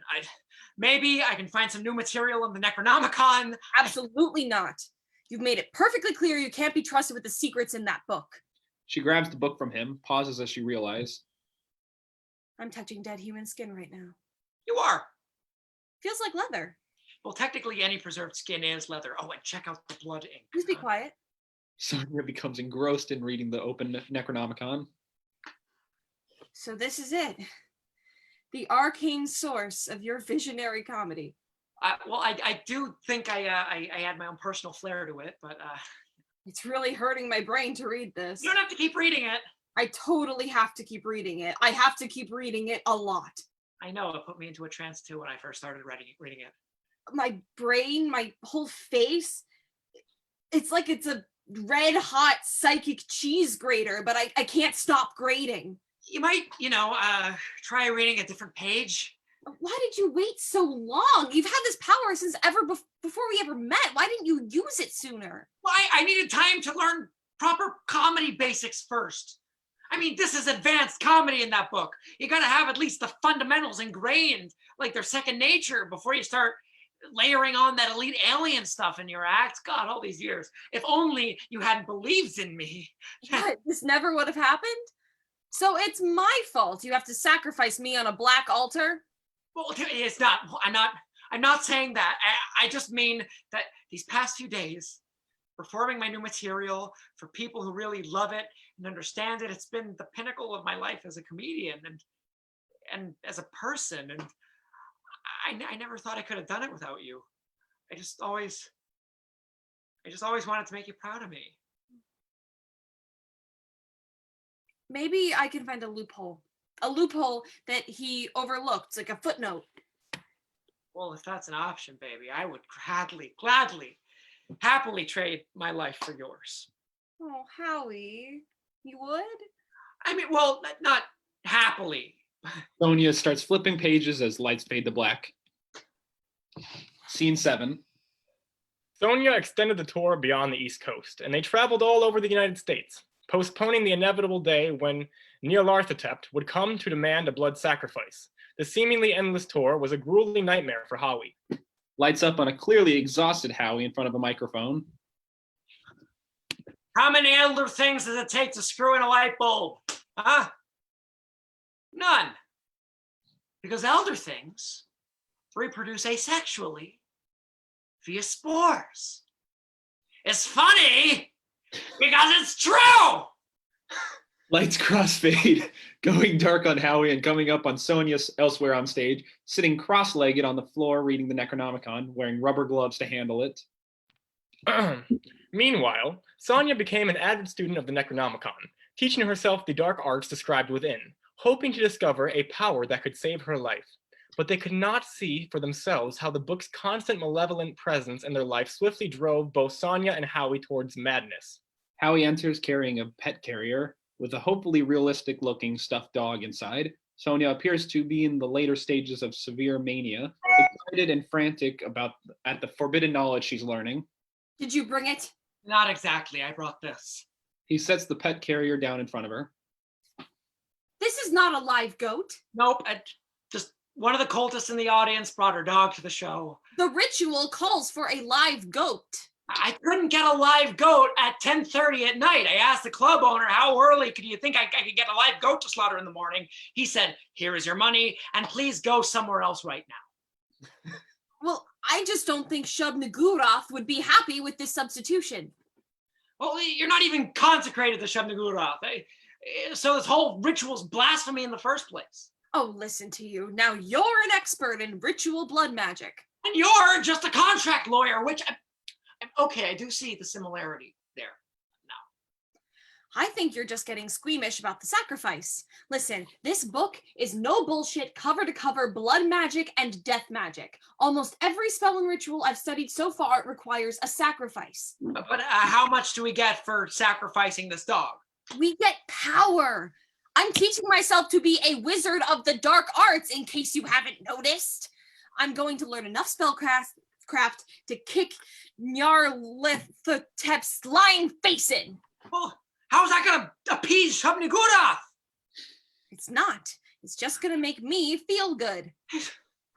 S3: Maybe I can find some new material in the Necronomicon.
S4: Absolutely not. You've made it perfectly clear you can't be trusted with the secrets in that book.
S1: She grabs the book from him, pauses as she realizes.
S4: I'm touching dead human skin right now.
S3: You are.
S4: Feels like leather.
S3: Well, technically, any preserved skin is leather. Oh, and check out the blood ink.
S4: Please be quiet.
S1: Sonia becomes engrossed in reading the open Necronomicon.
S4: So this is it. The arcane source of your visionary comedy.
S3: I do think I add my own personal flair to it, but
S4: It's really hurting my brain to read this.
S3: you don't have to keep reading it.
S4: I totally have to keep reading it. I have to keep reading it a lot.
S3: I know, it put me into a trance too when I first started reading it.
S4: My brain, my whole face, it's like it's a red hot psychic cheese grater, but I can't stop grating.
S3: You might, try reading a different page.
S4: Why did you wait so long? You've had this power since before we ever met. Why didn't you use it sooner?
S3: Well, I needed time to learn proper comedy basics first. I mean, this is advanced comedy in that book. You gotta have at least the fundamentals ingrained, like they're second nature, before you start layering on that elite alien stuff in your act. God, all these years. If only you hadn't believed in me.
S4: What? This never would have happened? So it's my fault you have to sacrifice me on a black altar?
S3: Well, it's not. I'm not saying that. I just mean that these past few days, performing my new material for people who really love it and understand it, it's been the pinnacle of my life as a comedian and as a person. And I never thought I could have done it without you. I just always wanted to make you proud of me.
S4: Maybe I can find a loophole that he overlooked, like a footnote.
S3: Well, if that's an option, baby, I would gladly, happily trade my life for yours.
S4: Oh, Howie, you would?
S3: I mean, well, not happily.
S1: Sonia starts flipping pages as lights fade to black. Scene 7.
S2: Sonia extended the tour beyond the East Coast, and they traveled all over the United States, postponing the inevitable day when Nyarlathotep would come to demand a blood sacrifice. The seemingly endless tour was a grueling nightmare for Howie.
S1: Lights up on a clearly exhausted Howie in front of a microphone.
S3: How many elder things does it take to screw in a light bulb? Huh? None. Because elder things reproduce asexually via spores. It's funny because it's true.
S1: Lights crossfade, going dark on Howie and coming up on Sonia elsewhere on stage, sitting cross-legged on the floor reading the Necronomicon, wearing rubber gloves to handle it.
S2: Meanwhile, Sonia became an avid student of the Necronomicon, teaching herself the dark arts described within, hoping to discover a power that could save her life. But they could not see for themselves how the book's constant malevolent presence in their life swiftly drove both Sonia and Howie towards madness.
S1: Howie enters carrying a pet carrier with a hopefully realistic-looking stuffed dog inside. Sonia appears to be in the later stages of severe mania, excited and frantic at the forbidden knowledge she's learning.
S4: Did you bring it?
S3: Not exactly. I brought this.
S1: He sets the pet carrier down in front of her.
S4: This is not a live goat.
S3: Nope. Just one of the cultists in the audience brought her dog to the show.
S4: The ritual calls for a live goat.
S3: I couldn't get a live goat at 10:30 at night. I asked the club owner, how early could you think I could get a live goat to slaughter in the morning? He said, here is your money, and please go somewhere else right now.
S4: Well, I just don't think Shub-Niggurath would be happy with this substitution.
S3: Well, you're not even consecrated to Shub-Niggurath. So this whole ritual's blasphemy in the first place.
S4: Oh, listen to you. Now you're an expert in ritual blood magic.
S3: And you're just a contract lawyer, which, okay, I do see the similarity there.
S4: I think you're just getting squeamish about the sacrifice. Listen, this book is no bullshit, cover to cover blood magic and death magic. Almost every spell and ritual I've studied so far requires a sacrifice.
S3: But how much do we get for sacrificing this dog?
S4: We get power. I'm teaching myself to be a wizard of the dark arts, in case you haven't noticed. I'm going to learn enough spellcraft to kick Nyarlathotep's lying face in.
S3: Well, how's that gonna appease Shub-Niggurath?
S4: It's not. It's just gonna make me feel good.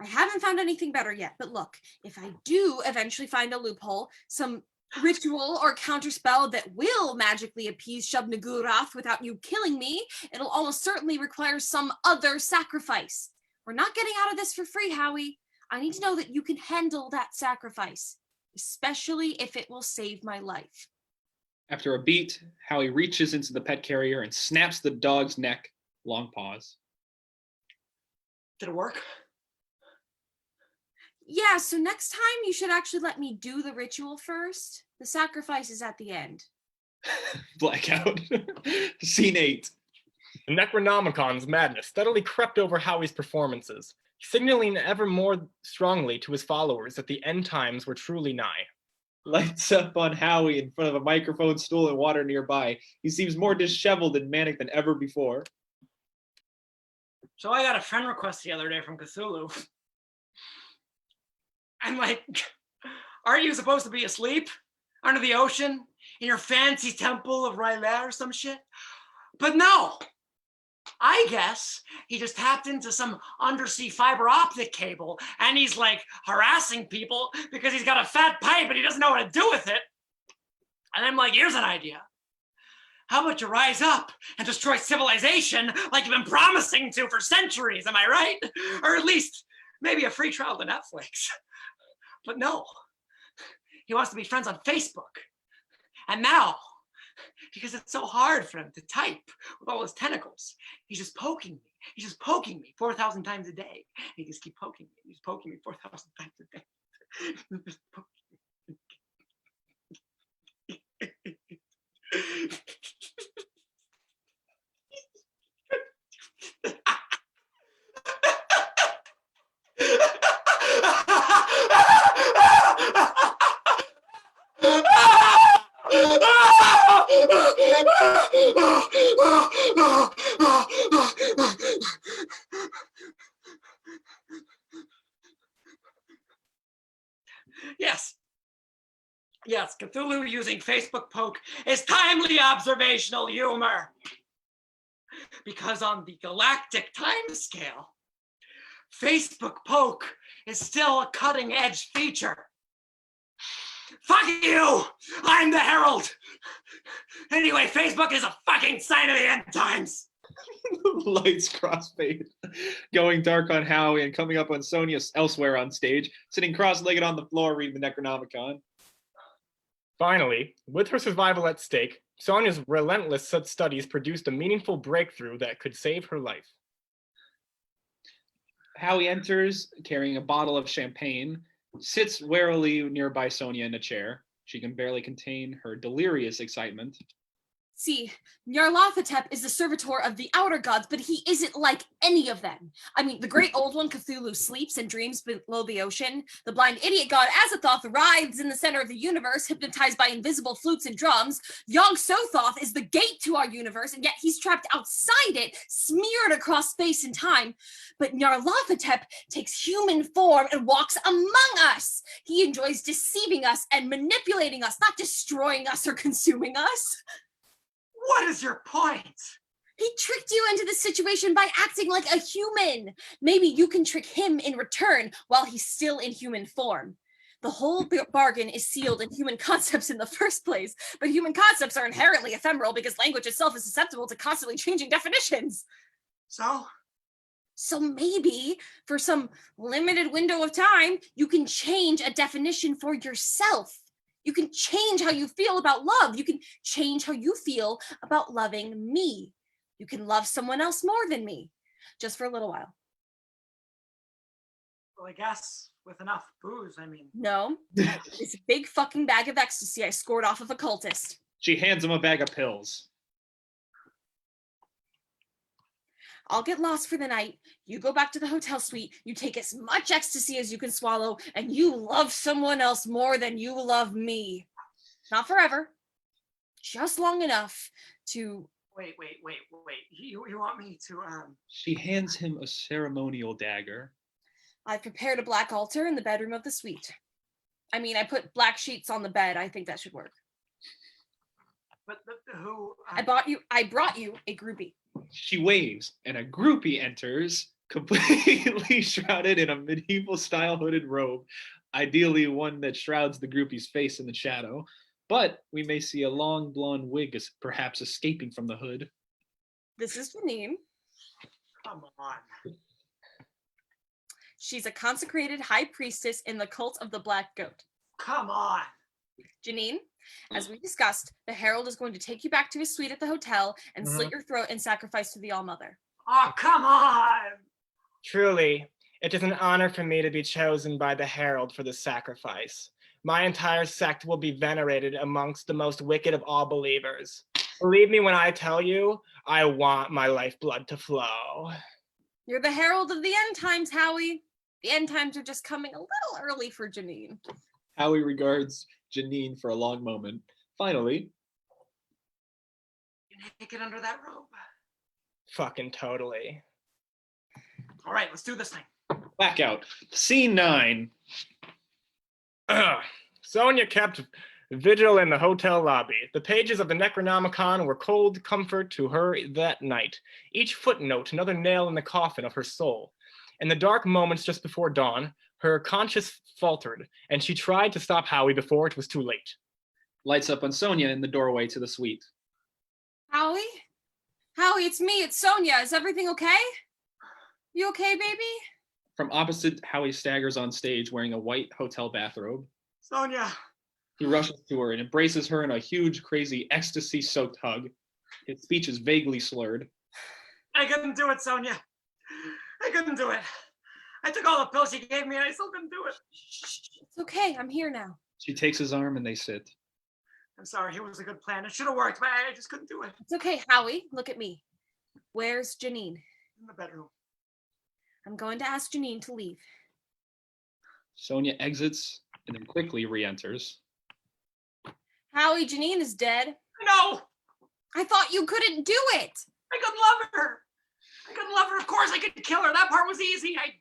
S4: I haven't found anything better yet, but look, if I do eventually find a loophole, some ritual or counterspell that will magically appease Shub-Niggurath without you killing me, it'll almost certainly require some other sacrifice. We're not getting out of this for free, Howie. I need to know that you can handle that sacrifice, especially if it will save my life.
S1: After a beat, Howie reaches into the pet carrier and snaps the dog's neck. Long pause.
S3: Did it work?
S4: Yeah, so next time you should actually let me do the ritual first. The sacrifice is at the end.
S1: Blackout. Scene 8.
S2: The Necronomicon's madness steadily crept over Howie's performances, signaling ever more strongly to his followers that the end times were truly nigh.
S1: Lights up on Howie in front of a microphone stool and water nearby. He seems more disheveled and manic than ever before.
S3: So I got a friend request the other day from Cthulhu. I'm like, aren't you supposed to be asleep under the ocean in your fancy temple of R'lyeh or some shit? But no, I guess he just tapped into some undersea fiber optic cable and he's like harassing people because he's got a fat pipe and he doesn't know what to do with it. And I'm like, here's an idea. How about you rise up and destroy civilization like you've been promising to for centuries, am I right? Or at least maybe a free trial to Netflix. But no, he wants to be friends on Facebook. And now, because it's so hard for him to type with all his tentacles, he's just poking me. He's just poking me 4,000 times a day. He just keep poking me. He's poking me 4,000 times a day. Just poking me. Yes, Cthulhu using Facebook poke is timely observational humor. Because on the galactic time scale, Facebook poke is still a cutting edge feature. Fuck you! I'm the Herald! Anyway, Facebook is a fucking sign of the end times.
S1: Lights crossfade, going dark on Howie and coming up on Sonia elsewhere on stage, sitting cross-legged on the floor reading the Necronomicon.
S2: Finally, with her survival at stake, Sonia's relentless studies produced a meaningful breakthrough that could save her life.
S1: Howie enters, carrying a bottle of champagne, sits warily nearby Sonia in a chair. She can barely contain her delirious excitement.
S4: See, Nyarlathotep is the servitor of the outer gods, but he isn't like any of them. I mean, the great old one, Cthulhu, sleeps and dreams below the ocean. The blind idiot god Azathoth writhes in the center of the universe, hypnotized by invisible flutes and drums. Yog-Sothoth is the gate to our universe, and yet he's trapped outside it, smeared across space and time. But Nyarlathotep takes human form and walks among us. He enjoys deceiving us and manipulating us, not destroying us or consuming us.
S3: What is your point?
S4: He tricked you into this situation by acting like a human. Maybe you can trick him in return while he's still in human form. The whole bargain is sealed in human concepts in the first place, but human concepts are inherently ephemeral because language itself is susceptible to constantly changing definitions. So maybe for some limited window of time, you can change a definition for yourself. You can change how you feel about love. You can change how you feel about loving me. You can love someone else more than me. just for a little while.
S3: Well, I guess with enough booze, I mean.
S4: No, it's a big fucking bag of ecstasy I scored off of a cultist.
S1: She hands him a bag of pills.
S4: I'll get lost for the night. You go back to the hotel suite. You take as much ecstasy as you can swallow, and you love someone else more than you love me. Not forever. Just long enough to...
S3: Wait. You want me to,
S1: She hands him a ceremonial dagger.
S4: I've prepared a black altar in the bedroom of the suite. I mean, I put black sheets on the bed. I think that should work.
S3: But who?
S4: I brought you a groupie.
S1: She waves, and a groupie enters, completely shrouded in a medieval-style hooded robe, ideally one that shrouds the groupie's face in the shadow. But we may see a long blonde wig perhaps escaping from the hood.
S4: This is Janine.
S3: Come on.
S4: She's a consecrated high priestess in the cult of the Black Goat.
S3: Come on.
S4: Janine, as we discussed, the Herald is going to take you back to his suite at the hotel and slit your throat in sacrifice to the All-Mother.
S3: Oh, come on.
S2: Truly, it is an honor for me to be chosen by the Herald for the sacrifice. My entire sect will be venerated amongst the most wicked of all believers. Believe me when I tell you, I want my lifeblood to flow.
S4: You're the herald of the end times, Howie. The end times are just coming a little early for Janine.
S1: Howie regards Janine for a long moment. Finally,
S3: You naked under that robe.
S2: Fucking totally.
S3: All right, let's do this thing.
S1: blackout. Scene 9.
S2: Sonia kept vigil in the hotel lobby. The pages of the Necronomicon were cold comfort to her that night, each footnote another nail in the coffin of her soul. In the dark moments just before dawn, her conscience faltered, and she tried to stop Howie before it was too late.
S1: Lights up on Sonia in the doorway to the suite.
S4: Howie? Howie, it's me. It's Sonia. Is everything okay? You okay, baby?
S1: From opposite, Howie staggers on stage wearing a white hotel bathrobe.
S3: Sonia.
S1: He rushes to her and embraces her in a huge, crazy, ecstasy-soaked hug. His speech is vaguely slurred.
S3: I couldn't do it, Sonia. I couldn't do it. I took all the pills you gave me and I still couldn't do it.
S4: It's okay. I'm here now.
S1: She takes his arm and they sit.
S3: I'm sorry, it was a good plan. It should have worked, but I just couldn't do it.
S4: It's okay, Howie. Look at me. Where's Janine?
S3: In the bedroom.
S4: I'm going to ask Janine to leave.
S1: Sonia exits and then quickly re-enters.
S4: Howie, Janine is dead.
S3: No!
S4: I thought you couldn't do it.
S3: I couldn't love her. I couldn't love her. Of course I could kill her. That part was easy. I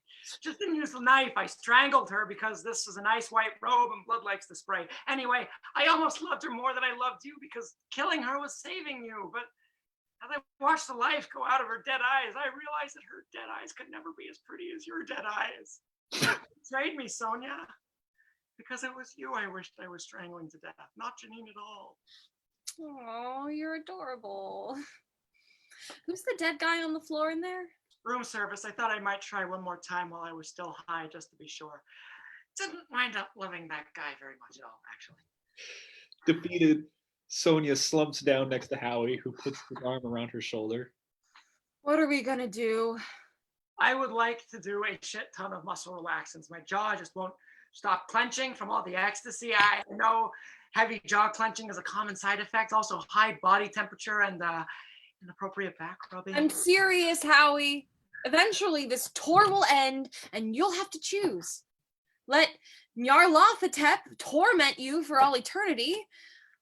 S3: just didn't use the knife. I strangled her because this was a nice white robe and blood likes to spray. Anyway, I almost loved her more than I loved you because killing her was saving you. But as I watched the life go out of her dead eyes, I realized that her dead eyes could never be as pretty as your dead eyes. You betrayed me, Sonia. Because it was you I wished I was strangling to death, not Janine at all.
S4: Oh, you're adorable. Who's the dead guy on the floor in there?
S3: Room service. I thought I might try one more time while I was still high, just to be sure. Didn't wind up loving that guy very much at all, actually.
S1: Defeated, Sonia slumps down next to Howie, who puts his arm around her shoulder.
S4: What are we gonna do?
S3: I would like to do a shit ton of muscle relaxants. My jaw just won't stop clenching from all the ecstasy. I know heavy jaw clenching is a common side effect. Also high body temperature and inappropriate back rubbing.
S4: I'm serious, Howie. Eventually, this tour will end, and you'll have to choose. Let Nyarlathotep torment you for all eternity,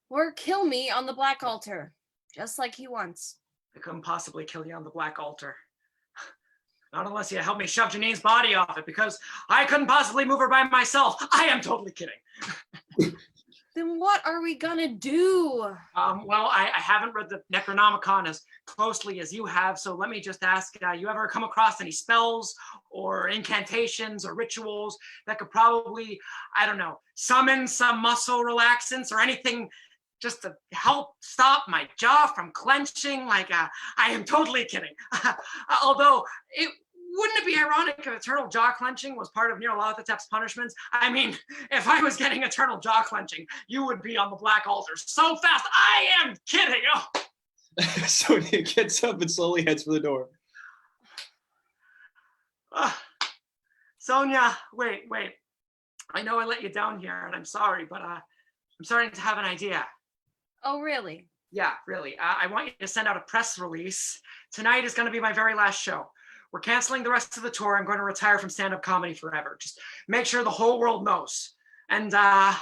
S4: or kill me on the Black Altar, just like he wants.
S3: I couldn't possibly kill you on the Black Altar. Not unless you help me shove Janine's body off it, because I couldn't possibly move her by myself. I am totally kidding.
S4: Then what are we gonna do?
S3: Well, I haven't read the Necronomicon as closely as you have, so let me just ask, you ever come across any spells or incantations or rituals that could probably, I don't know, summon some muscle relaxants or anything just to help stop my jaw from clenching? I am totally kidding. Although, wouldn't it be ironic if eternal jaw clenching was part of Nyarlathotep's punishments? I mean, if I was getting eternal jaw clenching, you would be on the Black Altar so fast. I am kidding. Oh.
S1: Sonia gets up and slowly heads for the door.
S3: Sonia, wait. I know I let you down here, and I'm sorry, but I'm starting to have an idea.
S4: Oh, really?
S3: Yeah, really. I want you to send out a press release. Tonight is going to be my very last show. We're canceling the rest of the tour. I'm going to retire from stand-up comedy forever. Just make sure the whole world knows. And I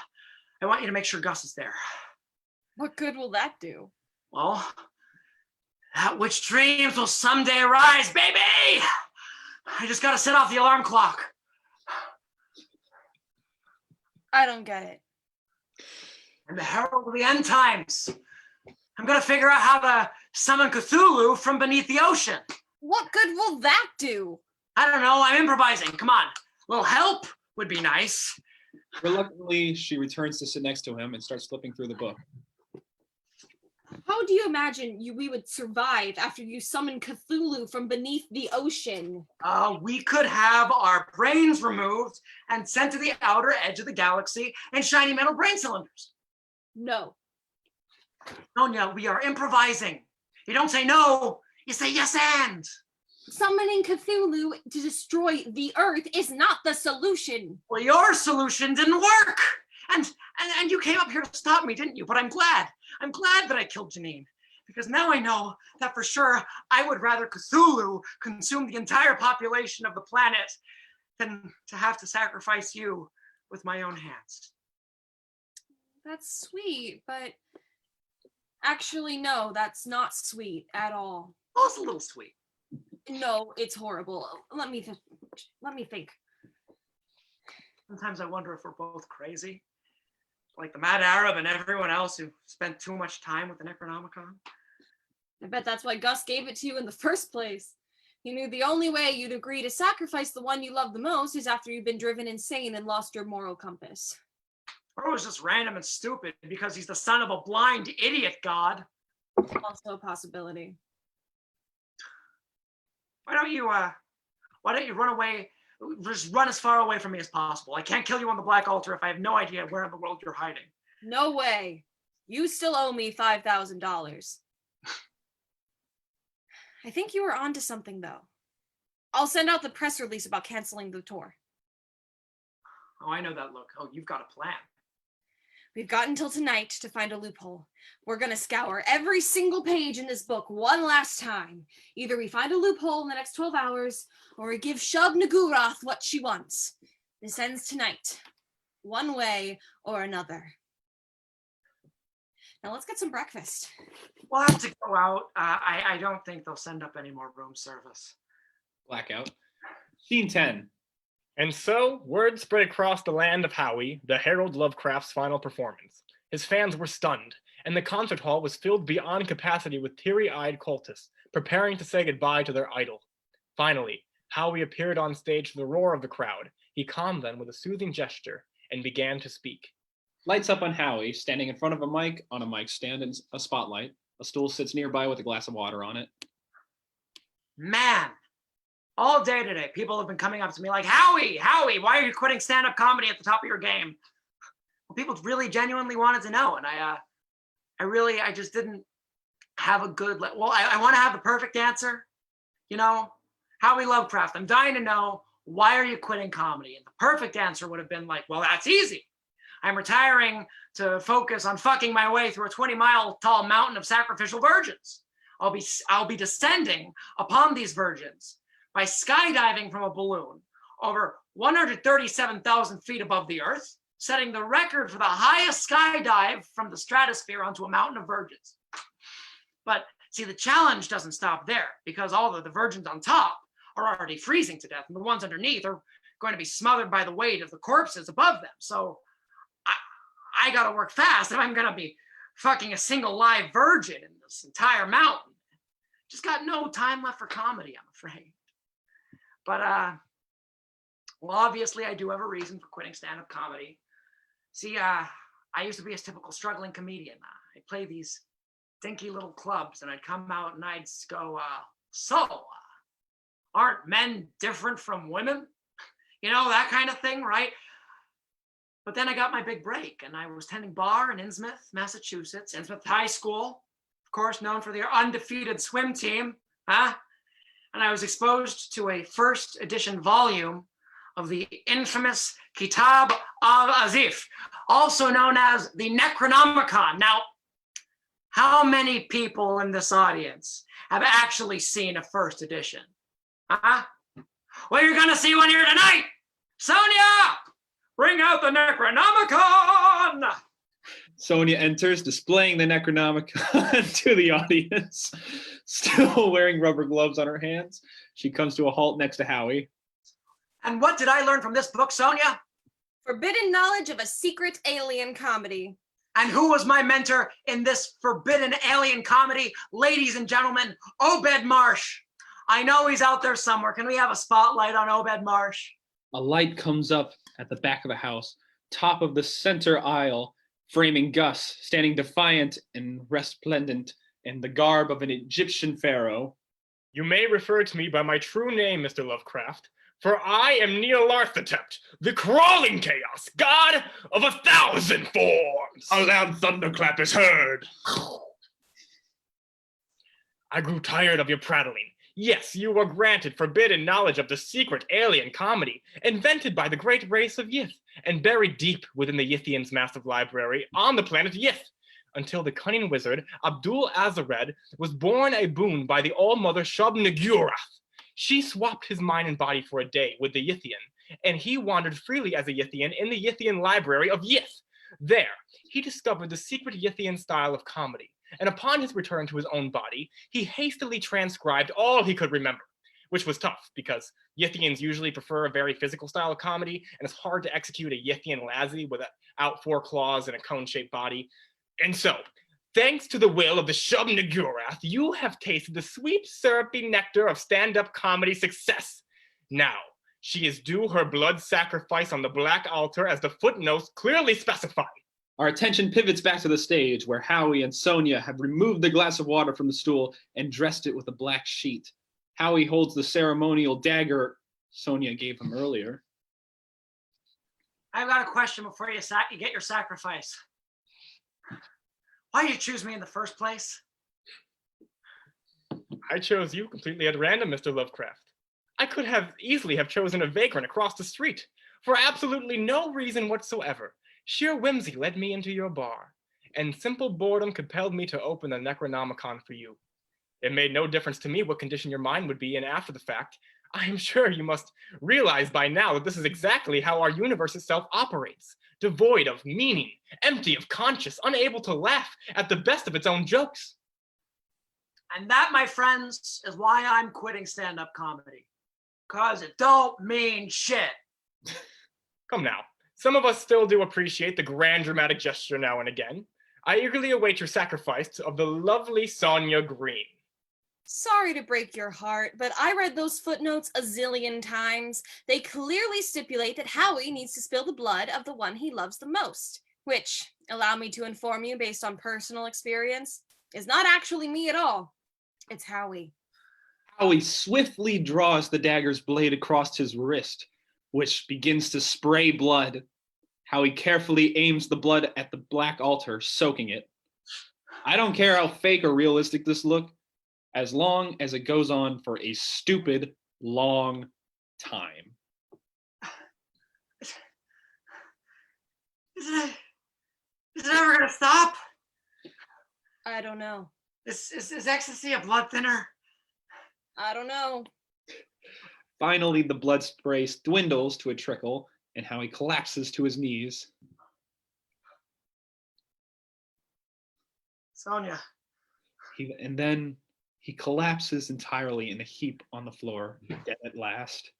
S3: want you to make sure Gus is there.
S4: What good will that do?
S3: Well, that which dreams will someday arise, baby! I just got to set off the alarm clock.
S4: I don't get it.
S3: I'm the herald of the end times. I'm going to figure out how to summon Cthulhu from beneath the ocean.
S4: What good will that do?
S3: I don't know. I'm improvising. Come on. A little help would be nice.
S1: Reluctantly, she returns to sit next to him and starts flipping through the book.
S4: How do you imagine we would survive after you summon Cthulhu from beneath the ocean?
S3: We could have our brains removed and sent to the outer edge of the galaxy in shiny metal brain cylinders.
S4: No.
S3: Sonia, we are improvising. You don't say no, you say yes and.
S4: Summoning Cthulhu to destroy the Earth is not the solution.
S3: Well, your solution didn't work. And you came up here to stop me, didn't you? But I'm glad. I'm glad that I killed Janine. Because now I know that for sure I would rather Cthulhu consume the entire population of the planet than to have to sacrifice you with my own hands.
S4: That's sweet, but actually, no, that's not sweet at all.
S3: Well, it's a little sweet.
S4: No, it's horrible. Let me think.
S3: Sometimes I wonder if we're both crazy. Like the Mad Arab and everyone else who spent too much time with the Necronomicon.
S4: I bet that's why Gus gave it to you in the first place. He knew the only way you'd agree to sacrifice the one you love the most is after you've been driven insane and lost your moral compass.
S3: Or it was just random and stupid because he's the son of a blind idiot god.
S4: Also a possibility.
S3: Why don't you run away? Just run as far away from me as possible. I can't kill you on the Black Altar if I have no idea where in the world you're hiding.
S4: No way. You still owe me $5,000. I think you were onto something, though. I'll send out the press release about canceling the tour.
S3: Oh, I know that look. Oh, you've got a plan.
S4: We've got until tonight to find a loophole. We're going to scour every single page in this book one last time. Either we find a loophole in the next 12 hours, or we give Shub Nagurath what she wants. This ends tonight, one way or another. Now let's get some breakfast.
S3: We'll have to go out. I don't think they'll send up any more room service.
S1: Blackout. Scene 10.
S2: And so, word spread across the land of Howie, the herald Lovecraft's final performance. His fans were stunned, and the concert hall was filled beyond capacity with teary-eyed cultists, preparing to say goodbye to their idol. Finally, Howie appeared on stage to the roar of the crowd. He calmed them with a soothing gesture and began to speak.
S1: Lights up on Howie, standing in front of a mic on a mic stand and a spotlight. A stool sits nearby with a glass of water on it.
S3: Man, all day today, people have been coming up to me like, Howie, why are you quitting stand-up comedy at the top of your game? Well, people really genuinely wanted to know, and I just didn't have a good, I want to have the perfect answer, you know? Howie Lovecraft, I'm dying to know, why are you quitting comedy? And the perfect answer would have been like, well, that's easy. I'm retiring to focus on fucking my way through a 20-mile tall mountain of sacrificial virgins. I'll be descending upon these virgins by skydiving from a balloon over 137,000 feet above the earth, setting the record for the highest skydive from the stratosphere onto a mountain of virgins. But see, the challenge doesn't stop there, because all of the virgins on top are already freezing to death, and the ones underneath are going to be smothered by the weight of the corpses above them. So I gotta work fast if I'm gonna be fucking a single live virgin in this entire mountain. Just got no time left for comedy, I'm afraid. But well, obviously I do have a reason for quitting stand-up comedy. See, I used to be a typical struggling comedian. I'd play these dinky little clubs, and I'd come out and I'd go, aren't men different from women? You know, that kind of thing, right? But then I got my big break, and I was tending bar in Innsmouth, Massachusetts, Innsmouth High School, of course, known for their undefeated swim team, huh? And and I was exposed to a first edition volume of the infamous Kitab al-Azif, also known as the Necronomicon. Now, how many people in this audience have actually seen a first edition? Huh? Well, you're gonna see one here tonight. Sonia, bring out the Necronomicon.
S1: Sonia enters, displaying the Necronomicon to the audience. Still wearing rubber gloves on her hands, she comes to a halt next to Howie.
S3: And what did I learn from this book, Sonia?
S4: Forbidden knowledge of a secret alien comedy.
S3: And who was my mentor in this forbidden alien comedy? Ladies and gentlemen, Obed Marsh. I know he's out there somewhere. Can we have a spotlight on Obed Marsh?
S1: A light comes up at the back of the house, top of the center aisle, framing Gus, standing defiant and resplendent in the garb of an Egyptian pharaoh.
S2: You may refer to me by my true name, Mr. Lovecraft, for I am Nealarthotep, the crawling chaos, god of 1,000 forms.
S1: A loud thunderclap is heard.
S2: I grew tired of your prattling. Yes, you were granted forbidden knowledge of the secret alien comedy invented by the great race of Yith and buried deep within the Yithians' massive library on the planet Yith, until the cunning wizard Abdul Azared was born a boon by the all-mother Shub-Nagurath. She swapped his mind and body for a day with the Yithian, and he wandered freely as a Yithian in the Yithian library of Yith. There, he discovered the secret Yithian style of comedy, and upon his return to his own body, he hastily transcribed all he could remember, which was tough because Yithians usually prefer a very physical style of comedy, and it's hard to execute a Yithian lassie without 4 claws and a cone-shaped body. And so, thanks to the will of the Shub-Nagurath, you have tasted the sweet, syrupy nectar of stand-up comedy success. Now, she is due her blood sacrifice on the black altar as the footnotes clearly specify.
S1: Our attention pivots back to the stage where Howie and Sonia have removed the glass of water from the stool and dressed it with a black sheet. Howie holds the ceremonial dagger Sonia gave him earlier.
S3: I've got a question before you get your sacrifice. Why did you choose me in the first place?
S2: I chose you completely at random, Mr. Lovecraft. I could have easily have chosen a vagrant across the street. For absolutely no reason whatsoever. Sheer whimsy led me into your bar, and simple boredom compelled me to open the Necronomicon for you. It made no difference to me what condition your mind would be in after the fact. I am sure you must realize by now that this is exactly how our universe itself operates. Devoid of meaning, empty of conscience, unable to laugh at the best of its own jokes.
S3: And that, my friends, is why I'm quitting stand-up comedy. Because it don't mean shit.
S2: Come now. Some of us still do appreciate the grand dramatic gesture now and again. I eagerly await your sacrifice of the lovely Sonia Green.
S4: Sorry to break your heart, but I read those footnotes a zillion times. They clearly stipulate that Howie needs to spill the blood of the one he loves the most, which, allow me to inform you based on personal experience, is not actually me at all. It's Howie.
S1: Howie swiftly draws the dagger's blade across his wrist, which begins to spray blood. Howie carefully aims the blood at the black altar, soaking it. I don't care how fake or realistic this looks, as long as it goes on for a stupid long time.
S3: Is it ever gonna stop?
S4: I don't know.
S3: Is ecstasy a blood thinner?
S4: I don't know.
S1: Finally, the blood spray dwindles to a trickle, and Howie collapses to his knees.
S3: Sonia.
S1: And then he collapses entirely in a heap on the floor, dead at last.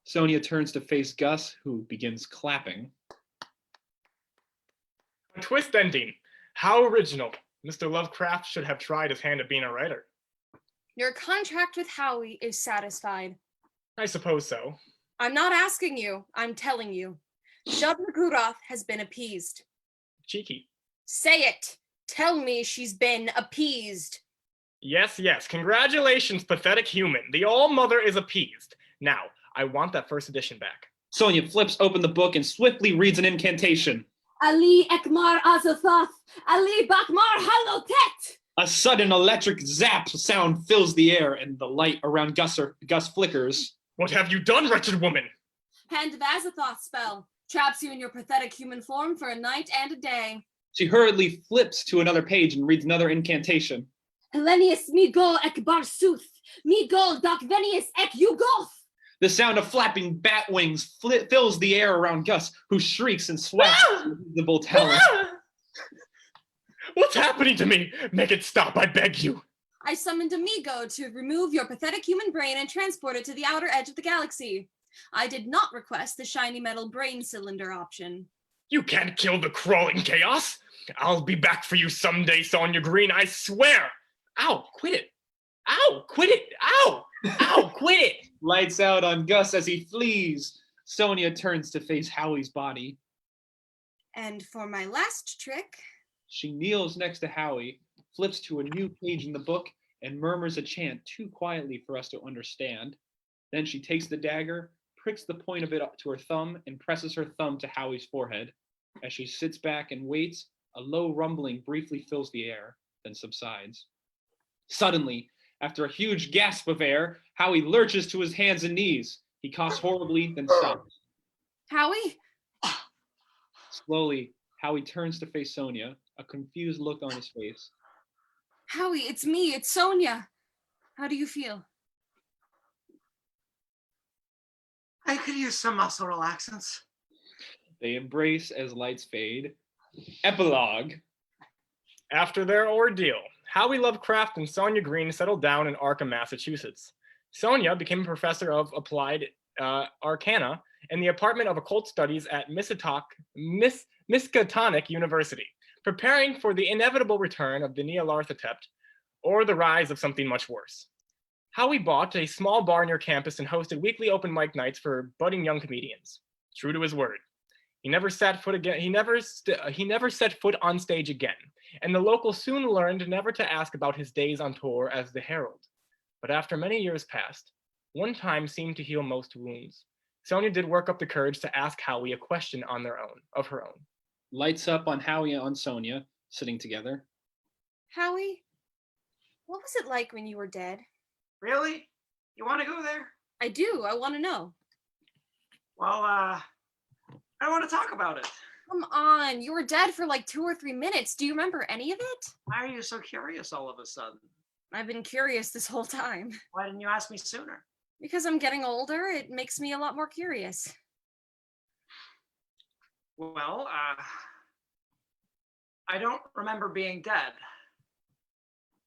S1: Sonia turns to face Gus, who begins clapping.
S2: A twist ending. How original. Mr. Lovecraft should have tried his hand at being a writer.
S4: Your contract with Howie is satisfied.
S2: I suppose so.
S4: I'm not asking you, I'm telling you. Shub-Nagurath has been appeased.
S2: Cheeky.
S4: Say it! Tell me she's been appeased.
S2: Yes, yes. Congratulations, pathetic human. The All-Mother is appeased. Now, I want that first edition back.
S1: Sonia flips open the book and swiftly reads an incantation.
S5: Ali Ekmar Azathoth, Ali Bakmar Halotet.
S1: A sudden electric zap sound fills the air, and the light around Gus flickers.
S2: What have you done, wretched woman?
S4: Hand of Azathoth spell. Traps you in your pathetic human form for a night and a day.
S1: She hurriedly flips to another page and reads another incantation.
S4: Hellenius mi go ek barsuth, mi go doc venius ek yugoth.
S1: The sound of flapping bat wings fills the air around Gus, who shrieks and swats with invisible talons.
S2: What's happening to me? Make it stop, I beg you.
S4: I summoned a Migo to remove your pathetic human brain and transport it to the outer edge of the galaxy. I did not request the shiny metal brain cylinder option.
S2: You can't kill the crawling chaos. I'll be back for you someday, Sonia Green, I swear. Ow, quit it. Ow, quit it. Ow, ow, quit it.
S1: Lights out on Gus as he flees. Sonia turns to face Howie's body.
S4: And for my last trick...
S1: She kneels next to Howie, flips to a new page in the book, and murmurs a chant too quietly for us to understand. Then she takes the dagger, pricks the point of it up to her thumb, and presses her thumb to Howie's forehead. As she sits back and waits, a low rumbling briefly fills the air, then subsides. Suddenly, after a huge gasp of air, Howie lurches to his hands and knees. He coughs horribly, then stops.
S4: Howie?
S1: Slowly, Howie turns to face Sonia, a confused look on his face.
S4: Howie, it's me, it's Sonia. How do you feel?
S3: I could use some muscle relaxants.
S1: They embrace as lights fade. Epilogue.
S2: After their ordeal, Howie Lovecraft and Sonia Green settled down in Arkham, Massachusetts. Sonia became a professor of applied arcana in the Department of Occult Studies at Miskatonic University, preparing for the inevitable return of the Nyarlathotep or the rise of something much worse. Howie bought a small bar near campus and hosted weekly open mic nights for budding young comedians. True to his word, he never set foot again. He never set foot on stage again, and the locals soon learned never to ask about his days on tour as the Herald. But after many years passed, one time seemed to heal most wounds. Sonia did work up the courage to ask Howie a question of her own.
S1: Lights up on Howie and on Sonia, sitting together.
S4: Howie, what was it like when you were dead?
S3: Really? You want to go there?
S4: I do, I want to know.
S3: Well, I want to talk about it.
S4: Come on, you were dead for like 2 or 3 minutes. Do you remember any of it?
S3: Why are you so curious all of a sudden?
S4: I've been curious this whole time.
S3: Why didn't you ask me sooner?
S4: Because I'm getting older, it makes me a lot more curious.
S3: Well, I don't remember being dead.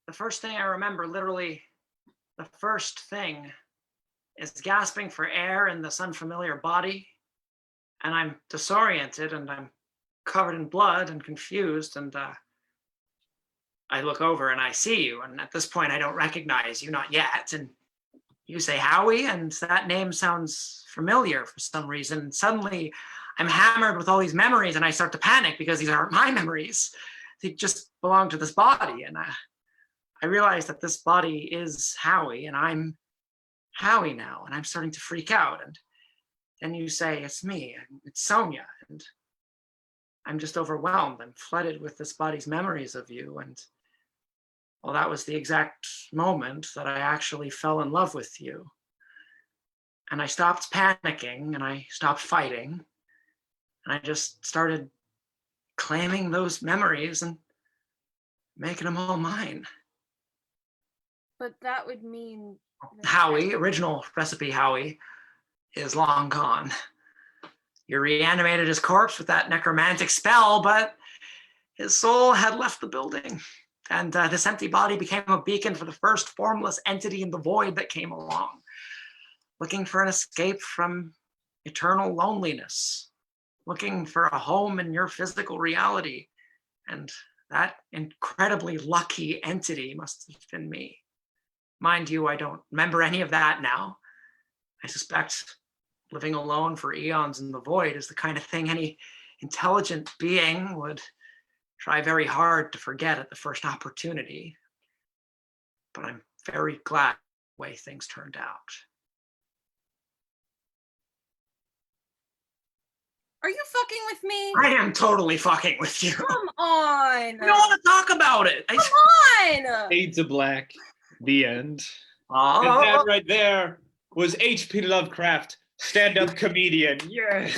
S3: The first thing I remember, literally the first thing, is gasping for air in this unfamiliar body. And I'm disoriented and I'm covered in blood and confused. And I look over and I see you. And at this point, I don't recognize you, not yet. And you say Howie, and that name sounds familiar for some reason. And suddenly I'm hammered with all these memories and I start to panic because these aren't my memories. They just belong to this body. And I realize that this body is Howie and I'm Howie now. And I'm starting to freak out. And then you say, it's me, and it's Sonia. And I'm just overwhelmed. I'm flooded with this body's memories of you. And well, that was the exact moment that I actually fell in love with you. And I stopped panicking and I stopped fighting. And I just started claiming those memories and making them all mine.
S4: But that would mean...
S3: Howie, original recipe Howie, is long gone. You reanimated his corpse with that necromantic spell, but his soul had left the building. And this empty body became a beacon for the first formless entity in the void that came along, looking for an escape from eternal loneliness, looking for a home in your physical reality. And that incredibly lucky entity must have been me. Mind you, I don't remember any of that now. I suspect living alone for eons in the void is the kind of thing any intelligent being would try very hard to forget at the first opportunity. But I'm very glad the way things turned out.
S4: Are you fucking with me?
S3: I am totally fucking with you.
S4: Come on.
S3: I don't want to talk about it.
S4: Come on.
S1: Fade to black. The end.
S3: Oh.
S1: And that right there was H.P. Lovecraft, stand-up comedian. Yeah.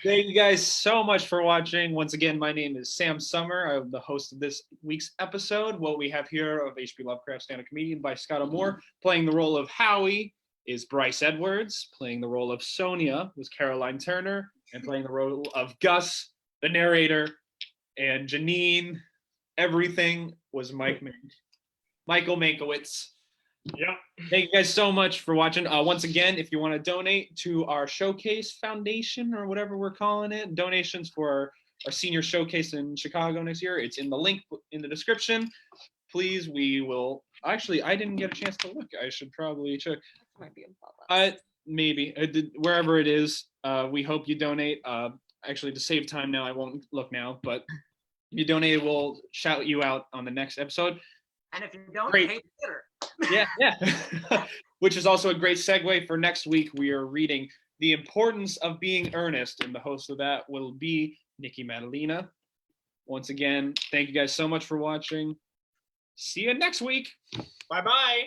S1: Thank you guys so much for watching. Once again, my name is Sam Sommer. I'm the host of this week's episode. What we have here of H.P. Lovecraft, stand-up comedian by Scott O'Moore. Playing the role of Howie is Bryce Edwards. Playing the role of Sonia was Caroline Turner. And playing the role of Gus, the narrator, and Janine, everything was Michael Mankiewicz.
S2: Yep.
S1: Thank you guys so much for watching. Once again, if you want to donate to our showcase foundation or whatever we're calling it, donations for our senior showcase in Chicago next year, it's in the link in the description. Please, we will. Actually, I didn't get a chance to look. I should probably check.
S4: Might be a pop-up.
S1: Maybe wherever it is. We hope you donate. Actually, to save time now, I won't look now. But if you donate, we'll shout you out on the next episode.
S3: And if you don't,
S1: Great.
S3: hate theater.
S1: Yeah. Which is also a great segue for next week. We are reading The Importance of Being Earnest, and the host of that will be Nikki Madalena. Once again, thank you guys so much for watching. See you next week.
S2: Bye-bye.